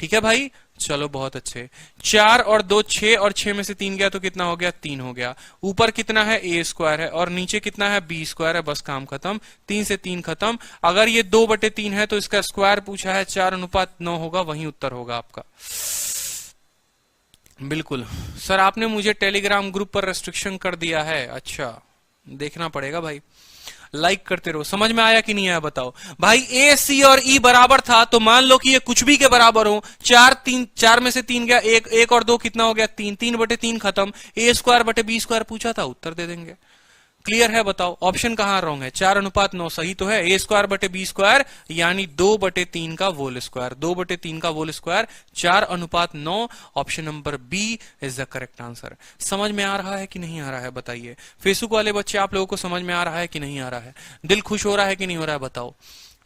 ठीक है भाई, चलो बहुत अच्छे। 4 और 2 6 और 6 में से 3 गया तो कितना हो गया, 3 हो गया। ऊपर कितना है, ए स्क्वायर है, और नीचे कितना है, बी स्क्वायर है। बस काम खत्म, 3 से 3 खत्म। अगर ये 2/3 है तो इसका स्क्वायर पूछा है, 4:9 होगा, वही उत्तर होगा आपका। बिल्कुल सर, आपने मुझे टेलीग्राम ग्रुप पर रेस्ट्रिक्शन कर दिया है। अच्छा, देखना पड़ेगा भाई, लाइक करते रहो। समझ में आया कि नहीं आया बताओ भाई। ए सी और ई बराबर था तो मान लो कि ये कुछ भी के बराबर हो। 4 में से 3 गया, 1 और 2 कितना हो गया, 3, 3/3 खत्म। ए स्क्वायर बटे बी स्क्वायर पूछा था, उत्तर दे देंगे। क्लियर है बताओ, ऑप्शन कहां रॉन्ग है, 4:9 सही तो है। ए स्क्वायर बटे बी स्क्वायर यानी 2/3 का होल स्क्वायर, 2/3 का whole square 4:9। Option number B is the correct answer. समझ में आ रहा है कि नहीं आ रहा है बताइए। फेसबुक वाले बच्चे, आप लोगों को समझ में आ रहा है कि नहीं आ रहा है, दिल खुश हो रहा है कि नहीं हो रहा है बताओ।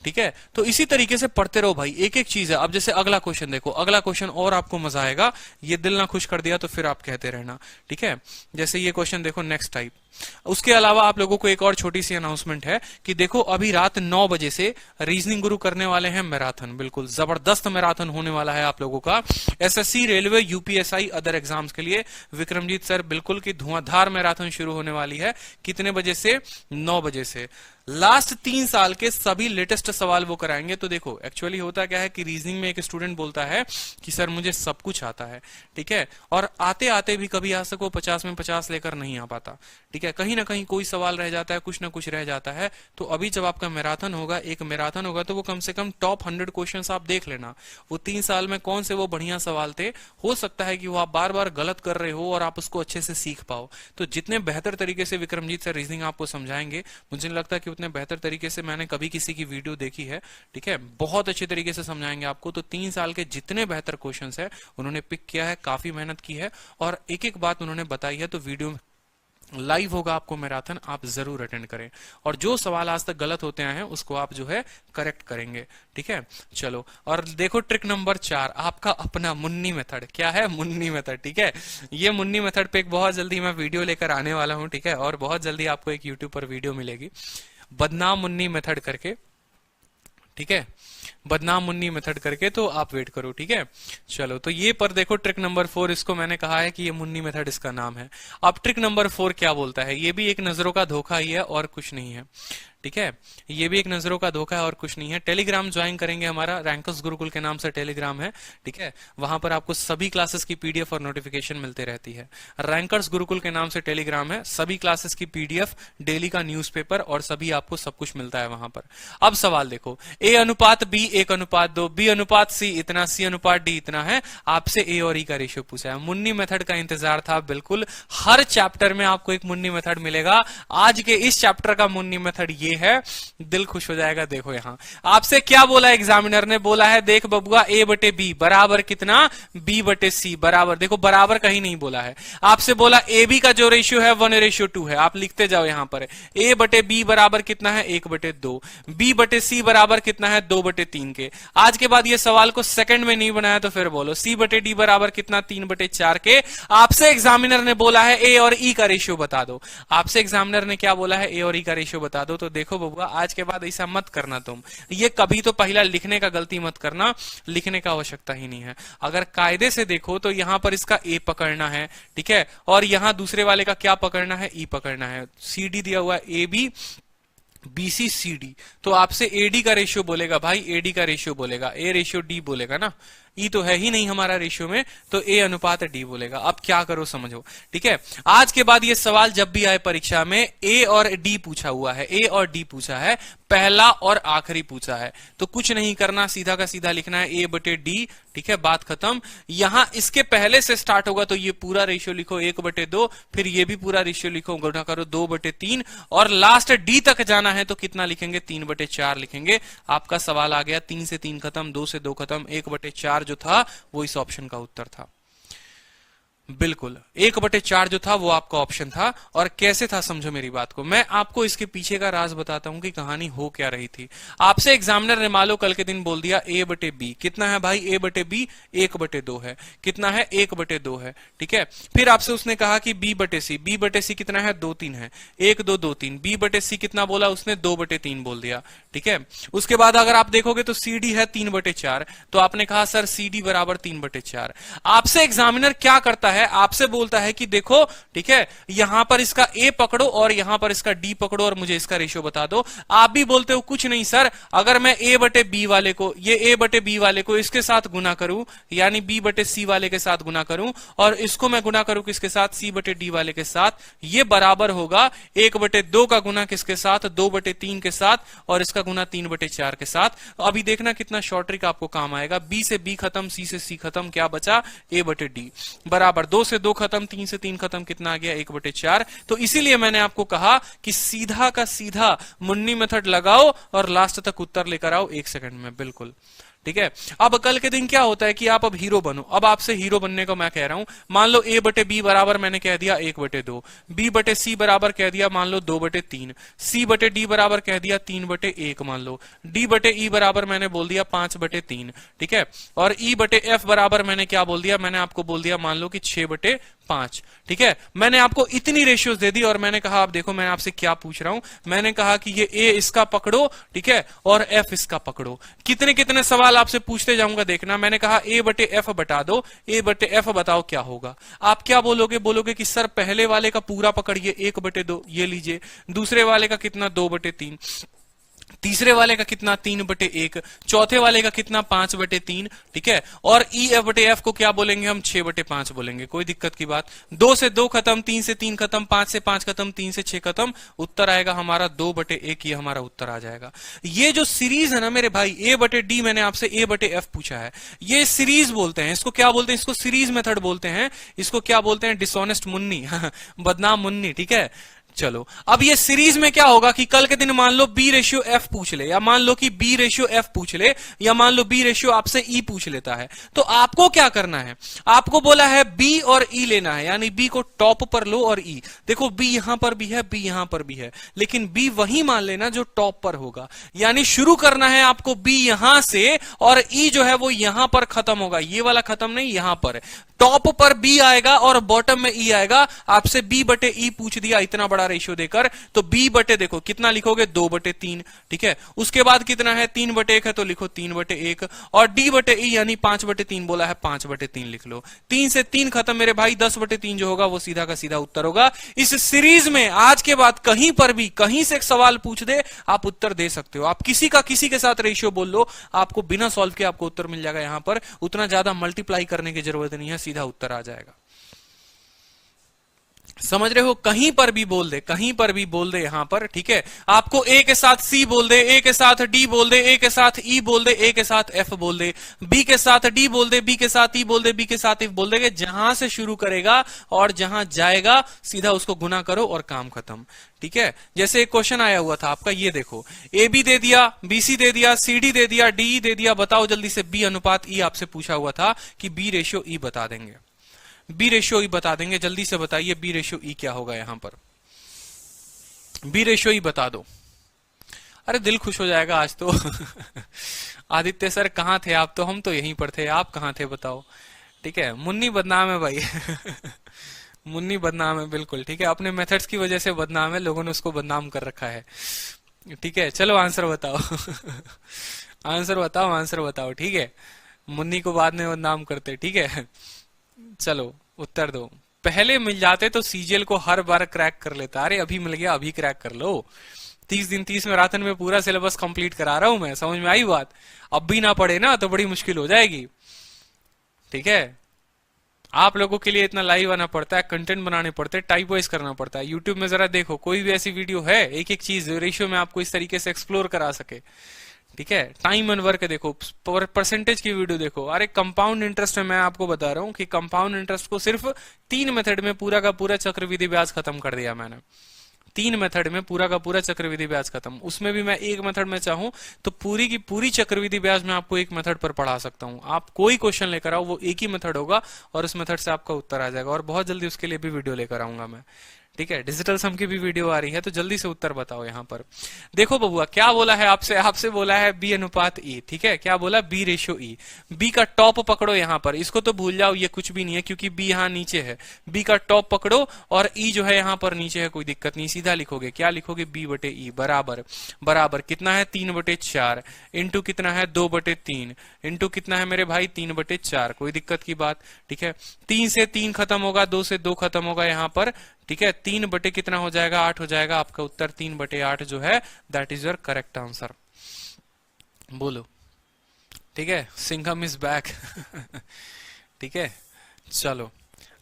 ठीक है, तो इसी तरीके से पढ़ते रहो भाई, एक एक चीज है। अब जैसे अगला क्वेश्चन देखो, अगला क्वेश्चन और आपको मजा आएगा, ये दिल ना खुश कर दिया तो फिर आप कहते रहना। ठीक है, जैसे ये क्वेश्चन देखो नेक्स्ट टाइप। उसके अलावा आप लोगों को एक और छोटी सी अनाउंसमेंट है कि देखो अभी रात 9 बजे से रीजनिंग गुरु करने वाले हैं मैराथन, बिल्कुल जबरदस्त मैराथन होने वाला है आप लोगों का। SSC, railway, UPSI, other exams के लिए विक्रमजीत सर बिल्कुल की धुआंधार मैराथन शुरू होने वाली है। कितने बजे से, 9 बजे से। लास्ट 3 साल के सभी लेटेस्ट सवाल वो कराएंगे। तो देखो एक्चुअली होता क्या है कि रीजनिंग में एक स्टूडेंट बोलता है कि सर मुझे सब कुछ आता है, ठीक है, और आते आते भी कभी आज तक वो 50 में 50 लेकर नहीं आ पाता। ठीक है, कहीं ना कहीं कोई सवाल रह जाता है, कुछ ना कुछ रह जाता है। तो अभी जब आपका मैराथन होगा, एक मैराथन होगा, तो वो कम से कम टॉप 100 क्वेश्चंस आप देख लेना। वो 3 साल में कौन से वो बढ़िया सवाल थे, हो सकता है कि वो आप बार बार गलत कर रहे हो और आप उसको अच्छे से सीख पाओ। तो जितने बेहतर तरीके से विक्रमजीत सर रीजनिंग आपको समझाएंगे, मुझे नहीं लगता कि उतने बेहतर तरीके से मैंने कभी किसी की वीडियो देखी है। ठीक है, बहुत अच्छे तरीके से समझाएंगे आपको। तो 3 साल के जितने बेहतर क्वेश्चंस है उन्होंने पिक किया है, काफी मेहनत की है और एक एक बात उन्होंने बताई है। तो वीडियो लाइव होगा आपको मैराथन, आप जरूर अटेंड करें, और जो सवाल आज तक गलत होते आए हैं उसको आप जो है करेक्ट करेंगे। ठीक है, चलो, और देखो ट्रिक नंबर 4, आपका अपना मुन्नी मेथड। क्या है, मुन्नी मेथड। ठीक है, ये मुन्नी मेथड पे एक बहुत जल्दी मैं वीडियो लेकर आने वाला हूं। ठीक है, और बहुत जल्दी आपको एक यूट्यूब पर वीडियो मिलेगी, बदनाम मुन्नी मेथड करके। ठीक है, बदनाम मुन्नी मेथड करके, तो आप वेट करो। ठीक है, चलो, तो ये पर देखो ट्रिक नंबर 4, इसको मैंने कहा है कि ये मुन्नी मेथड इसका नाम है। अब ट्रिक नंबर 4 क्या बोलता है, ये भी एक नजरों का धोखा ही है और कुछ नहीं है। ठीक है, ये भी एक नजरों का धोखा है और कुछ नहीं है। टेलीग्राम ज्वाइन करेंगे, हमारा रैंकर्स गुरुकुल के नाम से टेलीग्राम है, ठीक है, वहां पर आपको सभी क्लासेस की पीडीएफ और नोटिफिकेशन मिलते रहती है। रैंकर्स गुरुकुल के नाम से टेलीग्राम है, सभी क्लासेस की पीडीएफ, डेली का न्यूज़पेपर और सभी आपको सब कुछ मिलता है वहां पर। अब सवाल देखो, ए अनुपात बी 1:2, बी अनुपात सी इतना, सी अनुपात डी इतना है, आपसे ए और ई का रेशियो पूछा है। मुन्नी मेथड का इंतजार था, बिल्कुल हर चैप्टर में आपको एक मुन्नी मेथड मिलेगा। आज के इस चैप्टर का मुन्नी मेथड ये है, दिल खुश हो जाएगा। देखो यहां आपसे क्या बोला एग्जामिनर ने, बोला है देख बबुआ ए बटे बी बराबर कितना, बी बटे सी बराबर, देखो बराबर कहीं नहीं बोला है। आपसे बोला ए बी का जो रेशियो है 1:2 है, आप लिखते जाओ यहां पर, ए बटे बी बराबर कितना है 1/2, बी बटे सी बराबर कितना है 2/3 के। आज के बाद ये सवाल को सेकंड में नहीं बनाया तो फिर बोलो सी बटे डी बराबर कितना 3/4 के। आपसे एग्जामिनर ने बोला है ए और ई का रेशियो बता दो, आपसे एग्जामिनर ने क्या बोला है, ए और ई का रेशियो बता दो। तो देखो बबुआ आज के बाद ऐसा मत करना तुम, ये कभी तो पहला लिखने का गलती मत करना, लिखने का आवश्यकता ही नहीं है। अगर कायदे से देखो तो यहां पर इसका ए पकड़ना है, ठीक है, और यहां दूसरे वाले का क्या पकड़ना है, ई पकड़ना है। सी डी दिया हुआ है A B BC C D, तो आपसे एडी का रेशियो बोलेगा भाई, एडी का रेशियो बोलेगा, ए रेशियो डी बोलेगा ना, ई तो है ही नहीं हमारा रेशियो में, तो ए अनुपात डी बोलेगा। अब क्या करो समझो, ठीक है। आज के बाद ये सवाल जब भी आए परीक्षा में, ए और डी पूछा हुआ है, ए और डी पूछा है, पहला और आखिरी पूछा है, तो कुछ नहीं करना, सीधा का सीधा लिखना है ए बटे डी, ठीक है, बात खत्म। यहां इसके पहले से स्टार्ट होगा तो ये पूरा रेशियो लिखो 1/2, फिर ये भी पूरा रेशियो लिखो, गुणा करो 2/3, और लास्ट डी तक जाना है तो कितना लिखेंगे, 3/4 लिखेंगे। आपका सवाल आ गया, 3 से 3 खत्म, 2 से 2 खत्म, 1/4 जो था वो इस ऑप्शन का उत्तर था। बिल्कुल 1/4 जो था वो आपका ऑप्शन था। और कैसे था समझो मेरी बात को, मैं आपको इसके पीछे का राज बताता हूं कि कहानी हो क्या रही थी। आपसे एग्जामिनर ने मान लो कल के दिन बोल दिया ए बटे बी कितना है भाई, ए बटे बी 1/2 है, कितना है 1/2 है, ठीक है। फिर आपसे उसने कहा कि बी बटे सी कितना है 2-3 है, 1 2 2 3, बी बटे सी कितना बोला उसने 2/3 बोल दिया, ठीक है। उसके बाद अगर आप देखोगे तो सी डी है 3/4, तो आपने कहा सर सी डी बराबर 3/4। आपसे एग्जामिनर क्या करता है, आपसे बोलता है कि देखो ठीक है, यहां पर इसका ए पकड़ो और यहां पर इसका डी पकड़ो और मुझे इसका रेशियो बता दो। आप भी बोलते हो कुछ नहीं सर, अगर मैं ए बटे बी वाले को, ये ए बटे बी वाले को इसके साथ गुना करूं, यानी बी बटे सी वाले के साथ गुना करूं, और इसको मैं गुना करूं किसके साथ, सी बटे डी वाले के साथ, ये बराबर होगा 1/2 का गुना किसके साथ, 2/3 के साथ, और इसका गुना 3/4 के साथ। अभी देखना कितना शॉर्ट ट्रिक आपको काम आएगा। बी से बी खत्म, सी से सी खत्म, क्या बचा, ए बटे डी बराबर 2 से 2 खत्म, 3 से 3 खत्म, कितना आ गया 1/4। तो इसीलिए मैंने आपको कहा कि सीधा का सीधा मुन्नी मेथड लगाओ और लास्ट तक उत्तर लेकर आओ 1 सेकंड में, बिल्कुल ठीक है। अब कल के दिन क्या होता है कि आप अब हीरो बनो, अब आपसे हीरो बनने को मैं कह रहा हूं। मान लो ए बटे बी बराबर मैंने कह दिया 1/2, बी बटे सी बराबर कह दिया मान लो 2/3, सी बटे डी बराबर कह दिया 3/1 मान लो, डी बटे ई बराबर मैंने बोल दिया 5/3, ठीक है, और ई बटे एफ बराबर मैंने क्या बोल दिया, मैंने आपको बोल दिया मान लो कि 6/5, ठीक है। मैंने आपको इतनी रेशियोज दे दी और मैंने कहा अब देखो मैं आपसे क्या पूछ रहा हूं, मैंने कहा कि ये ए इसका पकड़ो, ठीक है, और एफ इसका पकड़ो। कितने कितने सवाल आपसे पूछते जाऊंगा देखना। मैंने कहा ए बटे एफ बता दो, ए बटे एफ बताओ क्या होगा। आप क्या बोलोगे, बोलोगे कि सर पहले वाले का पूरा पकड़िए 1/2, ये लीजिए, दूसरे वाले का कितना 2/3, तीसरे वाले का कितना 3/1, चौथे वाले का कितना 5/3, ठीक है, और ई एफ बटे एफ को क्या बोलेंगे हम 6/5 बोलेंगे, कोई दिक्कत की बात। 2 से 2 खत्म, 3 से 3 खत्म, 5 से 5 खत्म, 3 से 6 खत्म, उत्तर आएगा हमारा 2/1, ये हमारा उत्तर आ जाएगा। ये जो सीरीज है ना मेरे भाई, ए बटे डी मैंने आपसे ए बटे एफ पूछा है, ये सीरीज बोलते हैं, इसको क्या बोलते हैं, इसको सीरीज मेथड बोलते हैं, इसको क्या बोलते हैं, डिसऑनेस्ट मुन्नी बदनाम मुन्नी, ठीक है। चलो अब ये सीरीज में क्या होगा कि कल के दिन मान लो बी रेशियो एफ पूछ ले, या मान लो कि बी रेशियो एफ पूछ ले, या मान लो बी रेशियो आपसे ई पूछ लेता है, तो आपको क्या करना है, आपको बोला है बी और ई लेना है, यानी बी को टॉप पर लो और ई, देखो बी यहां पर भी है, बी यहां पर भी है, लेकिन बी वही मान लेना जो टॉप पर होगा, यानी शुरू करना है आपको बी यहां से और ई जो है वो यहां पर खत्म होगा, ये वाला खत्म नहीं, यहां पर टॉप पर बी आएगा और बॉटम में ई आएगा। आपसे बी बटे ई पूछ दिया, इतना बड़ा बड़ा रेशियो देकर, तो b बटे देखो कितना लिखोगे 2/3, ठीक है। उसके बाद कितना है 3/1 है तो लिखो 3/1, और d बटे e यानी 5/3 बोला है 5/3 लिख लो। 3 से 3 खत्म मेरे भाई, 10/3 जो होगा वो सीधा का सीधा उत्तर होगा। इस सीरीज में आज के बाद कहीं पर भी कहीं से एक सवाल पूछ दे आप उत्तर दे सकते हो। आप किसी के साथ रेशियो बोल लो, आपको बिना सॉल्व के आपको उत्तर मिल जाएगा। यहां पर उतना ज्यादा मल्टीप्लाई करने की जरूरत नहीं है, सीधा उत्तर आ जाएगा। समझ रहे हो, कहीं पर भी बोल दे, कहीं पर भी बोल दे यहां पर, ठीक है। आपको a के साथ c बोल दे, a के साथ d बोल दे, a के साथ e बोल दे, a के साथ f बोल दे, b के साथ d बोल दे, b के साथ e बोल दे, b के साथ f बोल दे, जहां से शुरू करेगा और जहां जाएगा सीधा उसको गुना करो और काम खत्म, ठीक है। जैसे एक क्वेश्चन आया हुआ था आपका, ये देखो ए बी दे दिया, बी सी दे दिया, सी डी दे दिया, डी दे दिया, बताओ जल्दी से बी अनुपात ई आपसे पूछा हुआ था कि बी रेशियो ई बता देंगे, बी रेशियो ई बता देंगे, जल्दी से बताइए बी रेशियो ई क्या होगा यहां पर, बी रेशियो ई बता दो। अरे दिल खुश हो जाएगा आज तो आदित्य सर कहाँ थे आप, तो हम तो यहीं पर थे, आप कहाँ थे बताओ, ठीक है। मुन्नी बदनाम है भाई मुन्नी बदनाम है बिल्कुल, ठीक है, अपने मेथड्स की वजह से बदनाम है, लोगों ने उसको बदनाम कर रखा है, ठीक है। चलो आंसर बताओ आंसर बताओ, आंसर बताओ, ठीक है। मुन्नी को बाद में बदनाम करते, ठीक है। चलो उत्तर दो। पहले मिल जाते तो सीजीएल को हर बार क्रैक कर लेता, अरे अभी मिल गया अभी क्रैक कर लो। 30 दिन 30 मैराथन में पूरा सिलेबस कंप्लीट करा रहा हूं मैं, समझ में आई बात। अब भी ना पढ़े ना तो बड़ी मुश्किल हो जाएगी, ठीक है। आप लोगों के लिए इतना लाइव आना पड़ता है, कंटेंट बनाने पड़ते हैं, टाइप वाइज करना पड़ता है। यूट्यूब में जरा देखो कोई भी ऐसी वीडियो है, एक एक चीज रेशियो में आपको इस तरीके से एक्सप्लोर करा सके, ठीक है। टाइम एंड वर्क देखो, परसेंटेज की वीडियो देखो। अरे कंपाउंड इंटरेस्ट में मैं आपको बता रहा हूं कि कंपाउंड इंटरेस्ट को सिर्फ 3 मेथड में पूरा का पूरा चक्रवृद्धि ब्याज खत्म कर दिया मैंने। 3 मेथड में पूरा का पूरा चक्रवृद्धि ब्याज खत्म। उसमें भी मैं एक मेथड में चाहूं तो पूरी की पूरी चक्रवृद्धि ब्याज में आपको एक मेथड पर पढ़ा सकता हूं। आप कोई क्वेश्चन लेकर आओ, वो एक ही मेथड होगा और उस मेथड से आपका उत्तर आ जाएगा। और बहुत जल्दी उसके लिए भी वीडियो लेकर आऊंगा मैं, ठीक है। डिजिटल सम की भी वीडियो आ रही है, तो जल्दी से उत्तर बताओ। यहां पर देखो बबुआ क्या बोला है आपसे, आपसे बोला है बी अनुपात ई, ठीक है। क्या बोला, बी रेशियो ई। बी का टॉप पकड़ो यहां पर, इसको तो भूल जाओ, ये कुछ भी नहीं है क्योंकि बी यहां नीचे है। बी का टॉप पकड़ो और ई जो है यहां पर नीचे है, कोई दिक्कत नहीं, सीधा लिखोगे। क्या लिखोगे, बी बटे ई बराबर बराबर कितना है 3/4 इंटू कितना है 2/3 इंटू कितना है मेरे भाई 3/4, कोई दिक्कत की बात, ठीक है। 3 से 3 खत्म होगा, 2 से 2 खत्म होगा यहां पर, ठीक है। 3 बटे कितना हो जाएगा 8 हो जाएगा। आपका उत्तर 3/8 जो है that is your correct answer. बोलो, ठीक है। सिंघम इज बैक ठीक है। चलो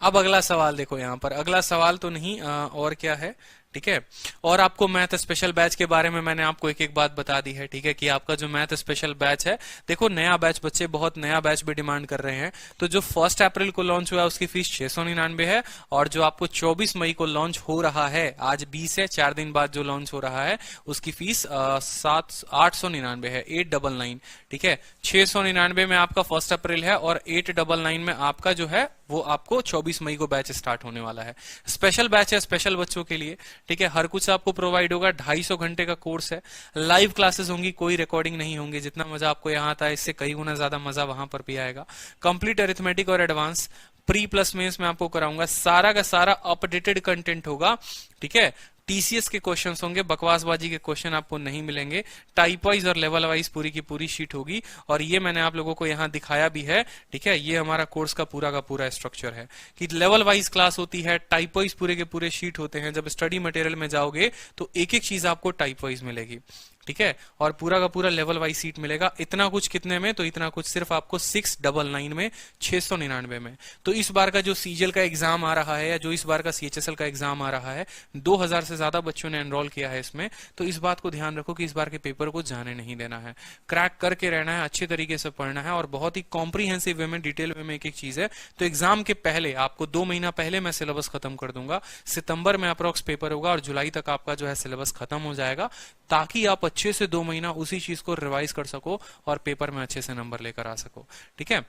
अब अगला सवाल देखो यहां पर, अगला सवाल तो नहीं और क्या है, ठीक है। और आपको मैथ स्पेशल बैच के बारे में मैंने आपको एक एक बात बता दी है, ठीक है, कि आपका जो मैथ स्पेशल बैच है, देखो नया बैच, बच्चे बहुत नया बैच भी डिमांड कर रहे हैं। तो जो 1 अप्रैल को लॉन्च हुआ उसकी फीस 699 है, और जो आपको 24 मई को लॉन्च हो रहा है, आज 20 है, 4 दिन बाद जो लॉन्च हो रहा है, उसकी फीस 899 है, 899, ठीक है। 699 में आपका 1 अप्रैल है और 899 में आपका जो है वो आपको 24 मई को बैच स्टार्ट होने वाला है। स्पेशल बैच है, स्पेशल बच्चों के लिए, ठीक है। हर कुछ आपको प्रोवाइड होगा, 250 घंटे का कोर्स है, लाइव क्लासेस होंगी, कोई रिकॉर्डिंग नहीं होंगी। जितना मजा आपको यहाँ आता है इससे कई गुना ज्यादा मजा वहां पर भी आएगा। कंप्लीट अरिथमेटिक और एडवांस प्री प्लस मेंस में आपको कराऊंगा, सारा का सारा अपडेटेड कंटेंट होगा, ठीक है। टीसीएस के क्वेश्चंस होंगे, बकवासबाजी के क्वेश्चन आपको नहीं मिलेंगे। टाइप वाइज और लेवल वाइज पूरी की पूरी शीट होगी, और ये मैंने आप लोगों को यहाँ दिखाया भी है, ठीक है। ये हमारा कोर्स का पूरा स्ट्रक्चर है कि लेवल वाइज क्लास होती है, टाइप वाइज पूरे के पूरे शीट होते हैं। जब स्टडी मटेरियल में जाओगे तो एक एक चीज आपको टाइप वाइज मिलेगी, ठीक है। और पूरा का पूरा लेवल वाइज सीट मिलेगा। इतना कुछ कितने में, तो इतना कुछ सिर्फ आपको 699 में, 699 में। तो इस बार का जो सीजीएल का एग्जाम आ रहा है, या जो इस बार का सीएचएसएल का एग्जाम आ रहा है, 2000 से ज्यादा बच्चों ने एनरोल किया है इसमें। तो इस बात को ध्यान रखो कि इस बार के पेपर को जाने नहीं देना है, क्रैक करके रहना है, अच्छे तरीके से पढ़ना है, और बहुत ही कॉम्प्रीहेंसिव वे में, डिटेल वे में एक एक चीज है। तो एग्जाम के पहले आपको 2 महीना पहले मैं सिलेबस खत्म कर दूंगा। सितंबर में अप्रोक्स पेपर होगा और जुलाई तक आपका जो है सिलेबस खत्म हो जाएगा, ताकि आप अच्छे से 2 महीना उसी चीज को रिवाइज कर सको और पेपर में अच्छे से नंबर लेकर आ सको, ठीक है।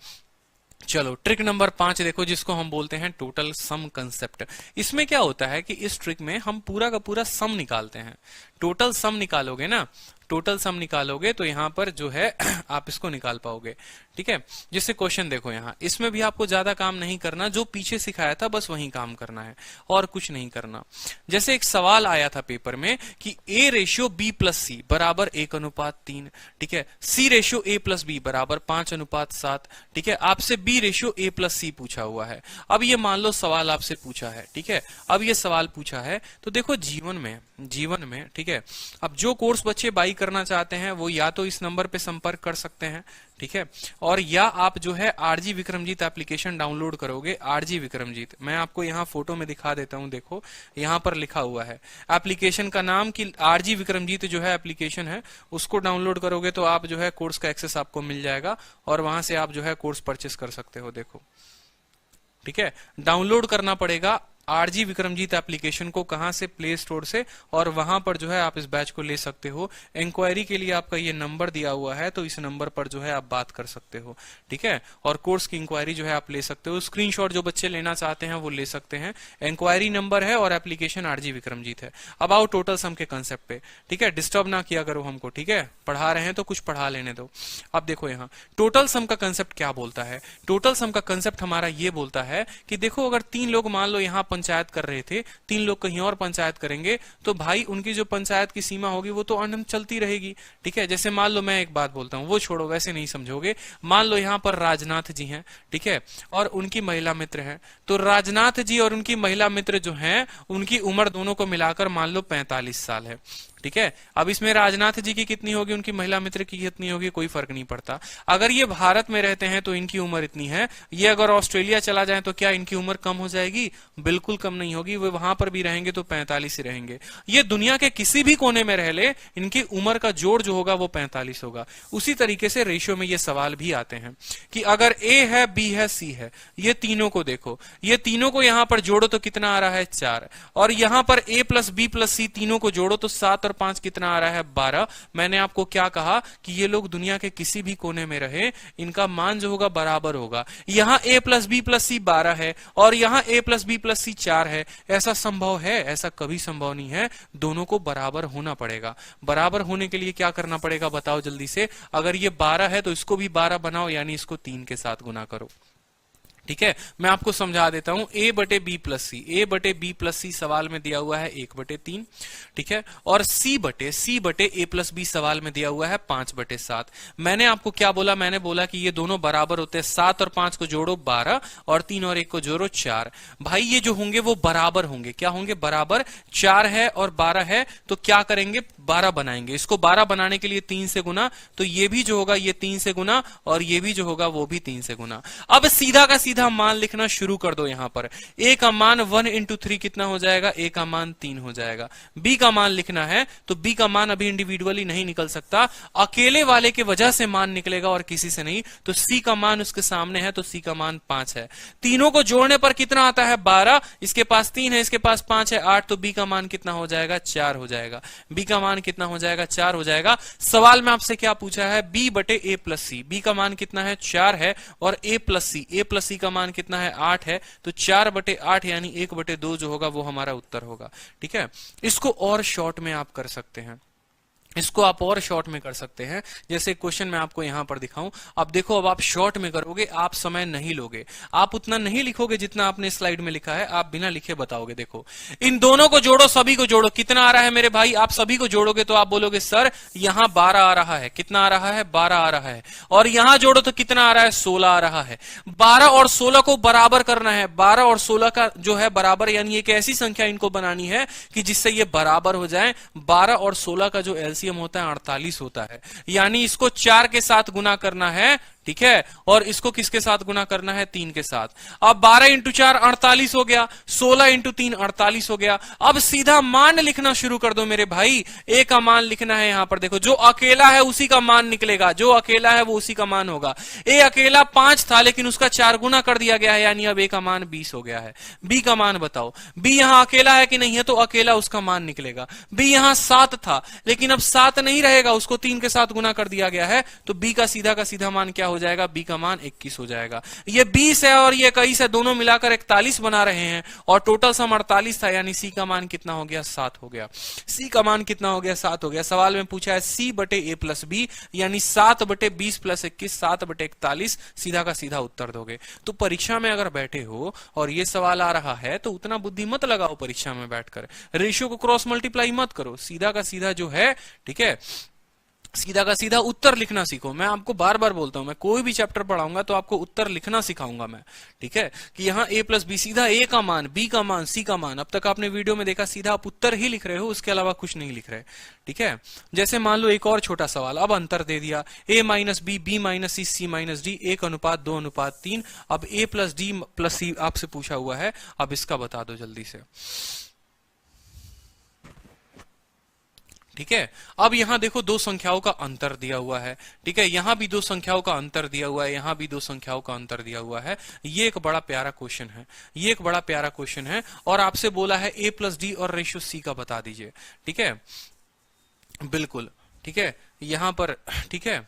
चलो ट्रिक नंबर 5 देखो, जिसको हम बोलते हैं टोटल सम कंसेप्ट। इसमें क्या होता है कि इस ट्रिक में हम पूरा का पूरा सम निकालते हैं। टोटल सम निकालोगे ना, टोटल सम निकालोगे तो यहाँ पर जो है आप इसको निकाल पाओगे। ठीक है, जैसे क्वेश्चन देखो यहाँ, इसमें भी आपको ज्यादा काम नहीं करना, जो पीछे सिखाया था बस वही काम करना है और कुछ नहीं करना। जैसे एक सवाल आया था पेपर में कि A ratio B plus C बराबर 1:3, ठीक है, C ratio A plus B बराबर 5:7, ठीक है, आपसे B ratio A plus C पूछा हुआ है। अब ये मान लो सवाल आपसे पूछा है, ठीक है, अब ये सवाल पूछा है तो देखो जीवन में ठीक है, अब जो कोर्स बच्चे बाई करना चाहते हैं वो या तो इस नंबर पे संपर्क कर सकते हैं, ठीक है, और या आप जो है आरजी विक्रमजीत एप्लीकेशन डाउनलोड करोगे। आरजी विक्रमजीत, मैं आपको यहाँ फोटो में दिखा देता हूँ, देखो यहाँ पर लिखा हुआ है एप्लीकेशन का नाम कि आरजी विक्रमजीत जो है एप्लीकेशन है, उसको डाउनलोड करोगे तो आप जो है कोर्स का एक्सेस आपको मिल जाएगा और वहां से आप जो है कोर्स परचेस कर सकते हो। देखो, ठीक है, डाउनलोड करना पड़ेगा आरजी विक्रमजीत एप्लीकेशन को, कहां से, प्ले स्टोर से, और वहां पर जो है आप इस बैच को ले सकते हो। इंक्वायरी के लिए आपका ये नंबर दिया हुआ है तो इस नंबर पर जो है आप बात कर सकते हो, ठीक है, और कोर्स की इंक्वायरी जो है आप ले सकते हो। स्क्रीनशॉट जो बच्चे लेना चाहते हैं वो ले सकते हैं। इंक्वायरी नंबर है और एप्लीकेशन आरजी विक्रमजीत है। अब आओ टोटल सम के कंसेप्ट पे, ठीक है, डिस्टर्ब ना किया करो हमको, ठीक है, पढ़ा रहे हैं तो कुछ पढ़ा लेने दो। अब देखो यहाँ टोटल सम का कंसेप्ट क्या बोलता है। टोटल सम का कंसेप्ट हमारा ये बोलता है कि देखो अगर 3 लोग मान लो यहाँ पंचायत कर रहे थे, 3 लोग कहीं और पंचायत करेंगे तो भाई उनकी जो पंचायत की सीमा होगी वो तो अनंत चलती रहेगी, ठीक है। जैसे मान लो मैं एक बात बोलता हूं, वो छोड़ो, वैसे नहीं समझोगे। मान लो यहाँ पर राजनाथ जी हैं, ठीक है, और उनकी महिला मित्र हैं, तो राजनाथ जी और उनकी महिला मित्र जो हैं उनकी उम्र दोनों को मिलाकर मान लो 45 साल है, ठीक है। अब इसमें राजनाथ जी की कितनी होगी, उनकी महिला मित्र की कितनी होगी, कोई फर्क नहीं पड़ता। अगर ये भारत में रहते हैं तो इनकी उम्र इतनी है, ये अगर ऑस्ट्रेलिया चला जाए तो क्या इनकी उम्र कम हो जाएगी? बिल्कुल कम नहीं होगी, वे वहां पर भी रहेंगे तो 45 ही रहेंगे। ये दुनिया के किसी भी कोने में रह ले, इनकी उम्र का जोड़ जो होगा वो 45 होगा। उसी तरीके से रेशियो में ये सवाल भी आते हैं कि अगर ए है, बी है, सी है, ये तीनों को देखो, ये तीनों को यहां पर जोड़ो तो कितना आ रहा है, 4, और यहां पर ए प्लस बी प्लस सी तीनों को जोड़ो तो 7 और 5 कितना आ रहा है, 12। मैंने आपको क्या कहा कि ये लोग दुनिया के किसी भी कोने में रहे, इनका मान जो होगा बराबर होगा। यहां a प्लस बी प्लस सी 12 है और यहां a प्लस बी प्लस सी 4 है। ऐसा संभव है? ऐसा कभी संभव नहीं है। दोनों को बराबर होना पड़ेगा। बराबर होने के लिए क्या करना पड़ेगा बताओ जल्दी से। अगर ये 12 है तो इसको भी 12 बनाओ, यानी इसको 3 के साथ गुना करो, ठीक है। मैं आपको समझा देता हूं, a बटे बी प्लस सी, a बटे बी प्लस सी सवाल में दिया हुआ है 1/3, ठीक है, और c बटे a प्लस बी सवाल में दिया हुआ है 5/7। मैंने आपको क्या बोला? मैंने बोला कि ये दोनों बराबर होते हैं, 7 और 5 को जोड़ो 12 और 3 और 1 को जोड़ो 4। भाई ये जो होंगे वो बराबर होंगे। क्या होंगे? बराबर। 4 है और 12 है तो क्या करेंगे? 12 बनाएंगे। इसको 12 बनाने के लिए 3 से गुना, तो ये भी जो होगा ये 3 से गुना और ये भी जो होगा वो भी 3 से गुना। अब सीधा का सीधा मान लिखना शुरू कर दो। यहां पर a का मान 1 into 3 कितना हो जाएगा? a का मान 3 हो जाएगा। b का मान लिखना है तो b का मान अभी इंडिविजुअली नहीं निकल सकता, अकेले वाले के वजह से मान निकलेगा और किसी से नहीं। तो c का मान उसके सामने है तो c का मान 5 है। तीनों को जोड़ने पर कितना आता है? 12। इसके पास 3 है, इसके पास 5 है, 8। तो b का मान कितना हो जाएगा? 4 हो जाएगा। b का मान कितना हो जाएगा? 4 हो जाएगा। सवाल में आपसे क्या पूछा है? b बटे a प्लस सी। b का मान कितना है? 4 है, और a प्लस सी का मान कितना है? 8 है। तो 4/8 यानी 1/2 जो होगा वो हमारा उत्तर होगा, ठीक है। इसको और शॉर्ट में आप कर सकते हैं, इसको आप और शॉर्ट में कर सकते हैं। जैसे क्वेश्चन मैं आपको यहां पर दिखाऊं, अब देखो, अब आप शॉर्ट में करोगे, आप समय नहीं लोगे, आप उतना नहीं लिखोगे जितना आपने स्लाइड में लिखा है, आप बिना लिखे बताओगे। देखो, इन दोनों को जोड़ो, सभी को जोड़ो, कितना आ रहा है मेरे भाई? आप सभी को जोड़ोगे तो आप बोलोगे सर यहां 12 आ रहा है। कितना आ रहा है? 12 आ रहा है। और यहां जोड़ो तो कितना आ रहा है? 16 आ रहा है। 12 और 16 को बराबर करना है। 12 और 16 का जो है बराबर, यानी एक ऐसी संख्या इनको बनानी है कि जिससे ये बराबर हो जाए। 12 और 16 का जो एलसीएम होता है 48 होता है, यानी इसको 4 के साथ गुना करना है, ठीक है, और इसको किसके साथ गुना करना है? 3 के साथ। अब 12 इंटू 4 48 हो गया, 16 इंटू 3 48 हो गया। अब सीधा मान लिखना शुरू कर दो मेरे भाई। a का मान लिखना है। यहां पर देखो, जो अकेला है उसी का मान निकलेगा, जो अकेला है वो उसी का मान होगा। a अकेला 5 था लेकिन उसका 4 गुना कर दिया गया है, यानी अब a का मान 20 हो गया है। b का मान बताओ, b यहां अकेला है कि नहीं है? तो अकेला उसका मान निकलेगा। b यहां 7 था लेकिन अब 7 नहीं रहेगा, उसको 3 के साथ गुना कर दिया गया है, तो b का सीधा मान क्या हो जाएगा, b का मान 21 हो जाएगा। ये 20 है और ये 21 है, दोनों मिलाकर 41 बना रहे हैं और टोटल सम 48 था, यानी c का मान कितना हो गया, 7 हो गया। c का मान कितना हो गया, 7 हो गया। सवाल में पूछा है c बटे a प्लस b, यानी 7 बटे 20 प्लस 21, 7 बटे 41, सीधा का सीधा उत्तर दोगे। तो परीक्षा में अगर बैठे हो और ये सवाल आ रहा है तो उतना बुद्धि मत लगाओ परीक्षा में बैठकर, रेशियो को क्रॉस मल्टीप्लाई मत करो, सीधा का सीधा जो है, ठीक है, सीधा का सीधा उत्तर लिखना सीखो। मैं आपको बार बार बोलता हूं, मैं कोई भी चैप्टर पढ़ाऊंगा तो आपको उत्तर लिखना सिखाऊंगा मैं, ठीक है, कि यहाँ a प्लस बी, सीधा a का मान, b का मान, c का मान। अब तक आपने वीडियो में देखा सीधा आप उत्तर ही लिख रहे हो, उसके अलावा कुछ नहीं लिख रहे, ठीक है। जैसे मान लो एक और छोटा सवाल, अब अंतर दे दिया, a minus B, b minus C, c minus D, 1:2:3। अब a plus D plus C आपसे पूछा हुआ है, अब इसका बता दो जल्दी से, ठीक है। अब यहां देखो दो संख्याओं का अंतर दिया हुआ है, ठीक है, यहां भी दो संख्याओं का अंतर दिया हुआ है, यहां भी दो संख्याओं का अंतर दिया हुआ है। ये एक बड़ा प्यारा क्वेश्चन है, ये एक बड़ा प्यारा क्वेश्चन है, और आपसे बोला है a प्लस डी और रेशियो सी का बता दीजिए, ठीक है, बिल्कुल, ठीक है, यहां पर, ठीक है।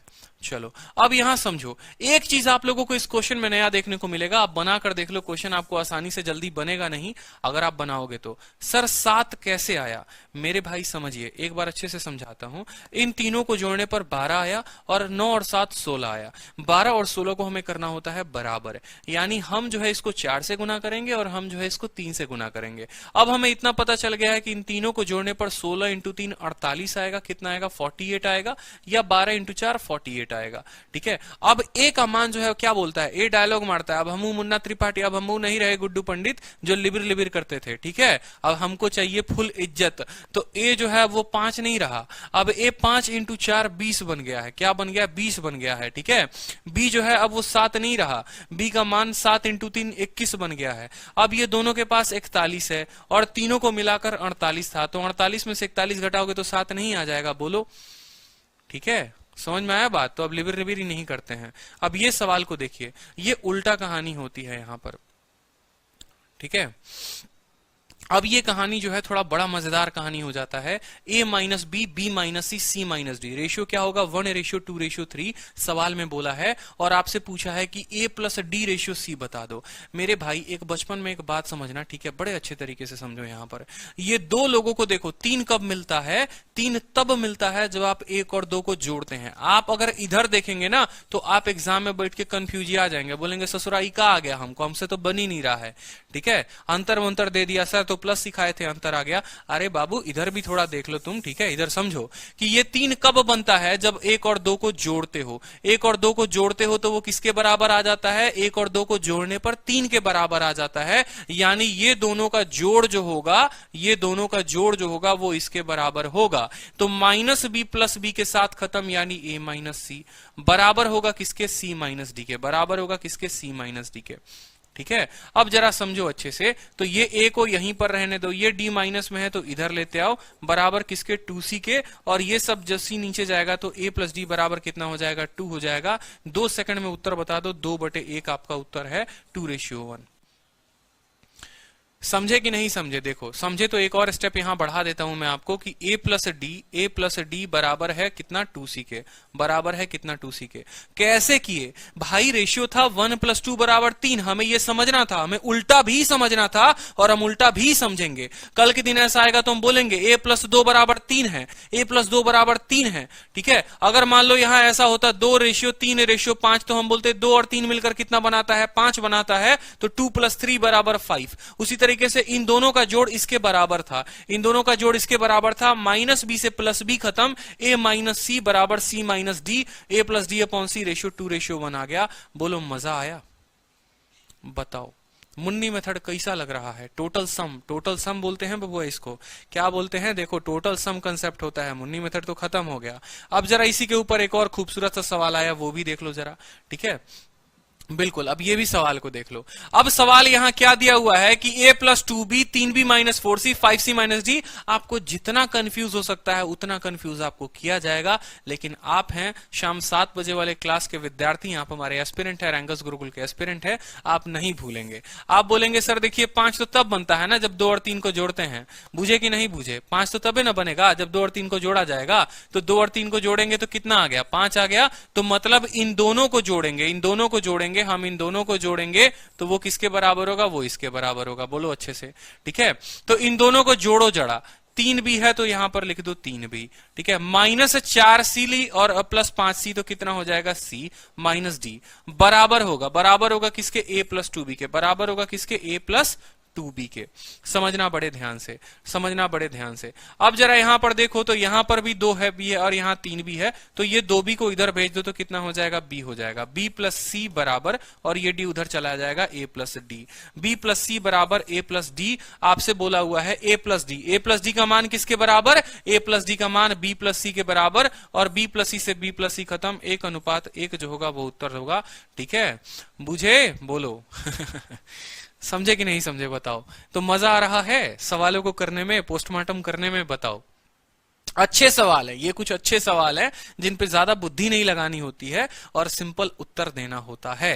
चलो अब यहां समझो, एक चीज आप लोगों को इस क्वेश्चन में नया देखने को मिलेगा, आप बनाकर देख लो, क्वेश्चन आपको आसानी से जल्दी बनेगा नहीं अगर आप बनाओगे तो। सर 7 कैसे आया? मेरे भाई समझिए, एक बार अच्छे से समझाता हूं। इन तीनों को जोड़ने पर 12 आया और 9 और 7 16 आया। 12 और 16 को हमें करना होता है बराबर, यानी हम जो है इसको 4 से गुना करेंगे और हम जो है इसको 3 से गुना करेंगे। अब हमें इतना पता चल गया है कि इन तीनों को जोड़ने पर 16 इंटू 3 48 आएगा, कितना आएगा 48 आएगा, या 12 इंटू 4 48 आएगा, ठीक है। अब ए का मान जो है क्या बोलता है, ए डायलॉग मारता है, अब हमू मुन्ना त्रिपाठी, अब हमू नहीं रहे गुड्डू पंडित जो लिबिर लिबिर करते थे, ठीक है, अब हमको चाहिए फुल इज्जत। तो ए जो है वो 5 नहीं रहा, अब ए 5 इंटू 4 20 बन गया है, क्या बन गया, 20 बन गया है, ठीक है। बी जो है अब वो 7 नहीं रहा, बी का मान 7 इंटू 3 21 बन गया है। अब ये दोनों के पास 41 है और तीनों को मिलाकर 48 था, तो 48 में से 41 घटाओगे तो 7 नहीं आ जाएगा, बोलो, ठीक है, समझ में आया बात। तो अब लिबिर लिबिर ही नहीं करते हैं। अब ये सवाल को देखिए, ये उल्टा कहानी होती है यहां पर, ठीक है। अब ये कहानी जो है थोड़ा बड़ा मजेदार कहानी हो जाता है, a minus B, B minus C, C minus D, ratio क्या होगा 1:2:3 सवाल में बोला है, और आपसे पूछा है कि a plus D ratio C बता दो। मेरे भाई एक बचपन में एक बात समझना, ठीक है, बड़े अच्छे तरीके से समझो। यहां पर ये दो लोगों को देखो, 3 कब मिलता है, 3 तब मिलता है जब आप 1 और 2 को जोड़ते हैं। आप अगर इधर देखेंगे ना तो आप एग्जाम में बैठ के कंफ्यूज आ जाएंगे, बोलेंगे ससुराई का आ गया, हमसे तो बन ही नहीं रहा है, ठीक है, अंतर वंतर दे दिया सर, तो प्लस सिखाए थे अंतर आ गया। अरे बाबू इधर भी थोड़ा देख लो तुम, ठीक है, इधर समझो कि ये 3 कब बनता है, जब 1 और 2 को जोड़ते हो। 1 और 2 को जोड़ते हो तो वो किसके बराबर आ जाता है, 1 और 2 को जोड़ने पर 3 के बराबर आ जाता है, यानी ये दोनों का जोड़ जो होगा, ये दोनों का जोड़ जो होगा वो इसके बराबर होगा। तो माइनस बी प्लस बी के साथ खत्म, यानी a माइनस सी बराबर होगा किसके, c माइनस डी के, बराबर होगा किसके, c माइनस डी के, ठीक है। अब जरा समझो अच्छे से, तो ये a को यहीं पर रहने दो, ये d माइनस में है तो इधर लेते आओ, बराबर किसके, 2c के, और ये सब जब c नीचे जाएगा तो a प्लस डी बराबर कितना हो जाएगा, 2 हो जाएगा। 2 सेकंड में उत्तर बता दो, 2/1 आपका उत्तर है 2:1। समझे कि नहीं समझे? देखो समझे तो एक और स्टेप यहां बढ़ा देता हूं मैं आपको कि a प्लस डी बराबर है कितना, 2c के, बराबर है कितना, 2c के। कैसे किए भाई, रेशियो था 1 + 2 = 3, हमें यह समझना था, हमें उल्टा भी समझना था, और हम उल्टा भी समझेंगे। कल के दिन ऐसा आएगा तो हम बोलेंगे a + 2 = 3 है, a + 2 = 3 है, ठीक है। अगर मान लो यहां ऐसा होता 2:3:5, तो हम बोलते 2 और 3 मिलकर कितना बनाता है, 5 बनाता है, तो 2 + 3 = 5। उसी तरीके से इन दोनों का जोड़ इसके बराबर था, इन दोनों का जोड़ इसके बराबर था, माइनस बी से प्लस बी खत्म, a माइनस सी बराबर c minus D, a plus D upon C, ratio 2:1 आ गया। बोलो मजा आया? बताओ मुन्नी मेथड कैसा लग रहा है? टोटल सम बोलते हैं बबुआ इसको, क्या बोलते हैं, देखो टोटल सम कंसेप्ट होता है। मुन्नी मेथड तो खत्म हो गया। अब जरा इसी के ऊपर एक और खूबसूरत सा सवाल आया, वो भी देख लो जरा, ठीक है। बिल्कुल। अब ये भी सवाल को देख लो। अब सवाल यहां क्या दिया हुआ है कि a plus 2b 3b minus 4c 5c minus d। आपको जितना कंफ्यूज हो सकता है उतना कंफ्यूज आपको किया जाएगा, लेकिन आप हैं शाम 7 बजे वाले क्लास के विद्यार्थी, आप हमारे एस्पिरेंट है, रैंगस गुरुकुल के एस्पिरेंट है, आप नहीं भूलेंगे। आप बोलेंगे सर देखिए 5 तो तब बनता है ना जब 2 और 3 को जोड़ते हैं। बूझे कि नहीं बूझे? 5 तो तबे ना बनेगा जब 2 और 3 को जोड़ा जाएगा। तो 2 और 3 को जोड़ेंगे तो कितना आ गया? 5 आ गया। तो मतलब इन दोनों को जोड़ेंगे, इन दोनों को जोड़ेंगे, हम इन दोनों को जोड़ेंगे तो वो किसके बराबर होगा? वो इसके बराबर होगा। बोलो अच्छे से, ठीक है। तो इन दोनों को जोड़ो जरा। 3b है तो यहां पर लिख दो 3b, ठीक है। -4c ली और प्लस 5c तो कितना हो जाएगा? c माइनस d बराबर होगा, बराबर होगा किसके? a प्लस 2b के बराबर होगा किसके? a प्लस 2b के। समझना बड़े ध्यान से, समझना बड़े ध्यान से। अब जरा यहां पर देखो तो यहां पर भी 2 है b है और यहां 3b है, तो ये 2b को इधर भेज दो तो कितना हो जाएगा? b हो जाएगा। b प्लस c बराबर, और ये d उधर चला जाएगा a plus d। b plus c बराबर a प्लस d। आपसे बोला हुआ है a plus d। a plus d का मान किसके बराबर? a प्लस d का मान b प्लस c के बराबर, और b प्लस c से b प्लस c खत्म, 1:1 जो होगा वो उत्तर होगा, ठीक है। बुझे? बोलो समझे कि नहीं समझे? बताओ। तो मजा आ रहा है सवालों को करने में, पोस्टमार्टम करने में? बताओ। अच्छे सवाल है ये, कुछ अच्छे सवाल है जिन पे ज्यादा बुद्धि नहीं लगानी होती है और सिंपल उत्तर देना होता है,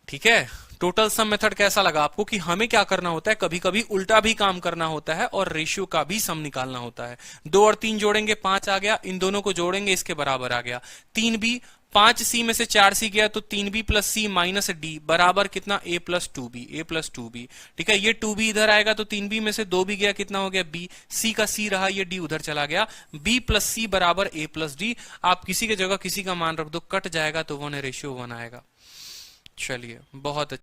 ठीक है। टोटल सम मेथड कैसा लगा आपको? कि हमें क्या करना होता है, कभी कभी उल्टा भी काम करना होता है और रेशियो का भी सम निकालना होता है। 2 और 3 जोड़ेंगे 5 आ गया, इन दोनों को जोड़ेंगे इसके बराबर आ गया। 3b, 5c में से 4c गया तो 3b plus c minus d बराबर कितना? a plus 2b, a plus 2b, ठीक है। ये 2b इधर आएगा तो 3b में से 2b गया, कितना हो गया? b। c का c रहा, ये d उधर चला गया। b प्लस c बराबर a प्लस d। आप किसी की जगह किसी का मान रख दो, कट जाएगा तो 1 रेशियो 1 आएगा। चलिए बहुत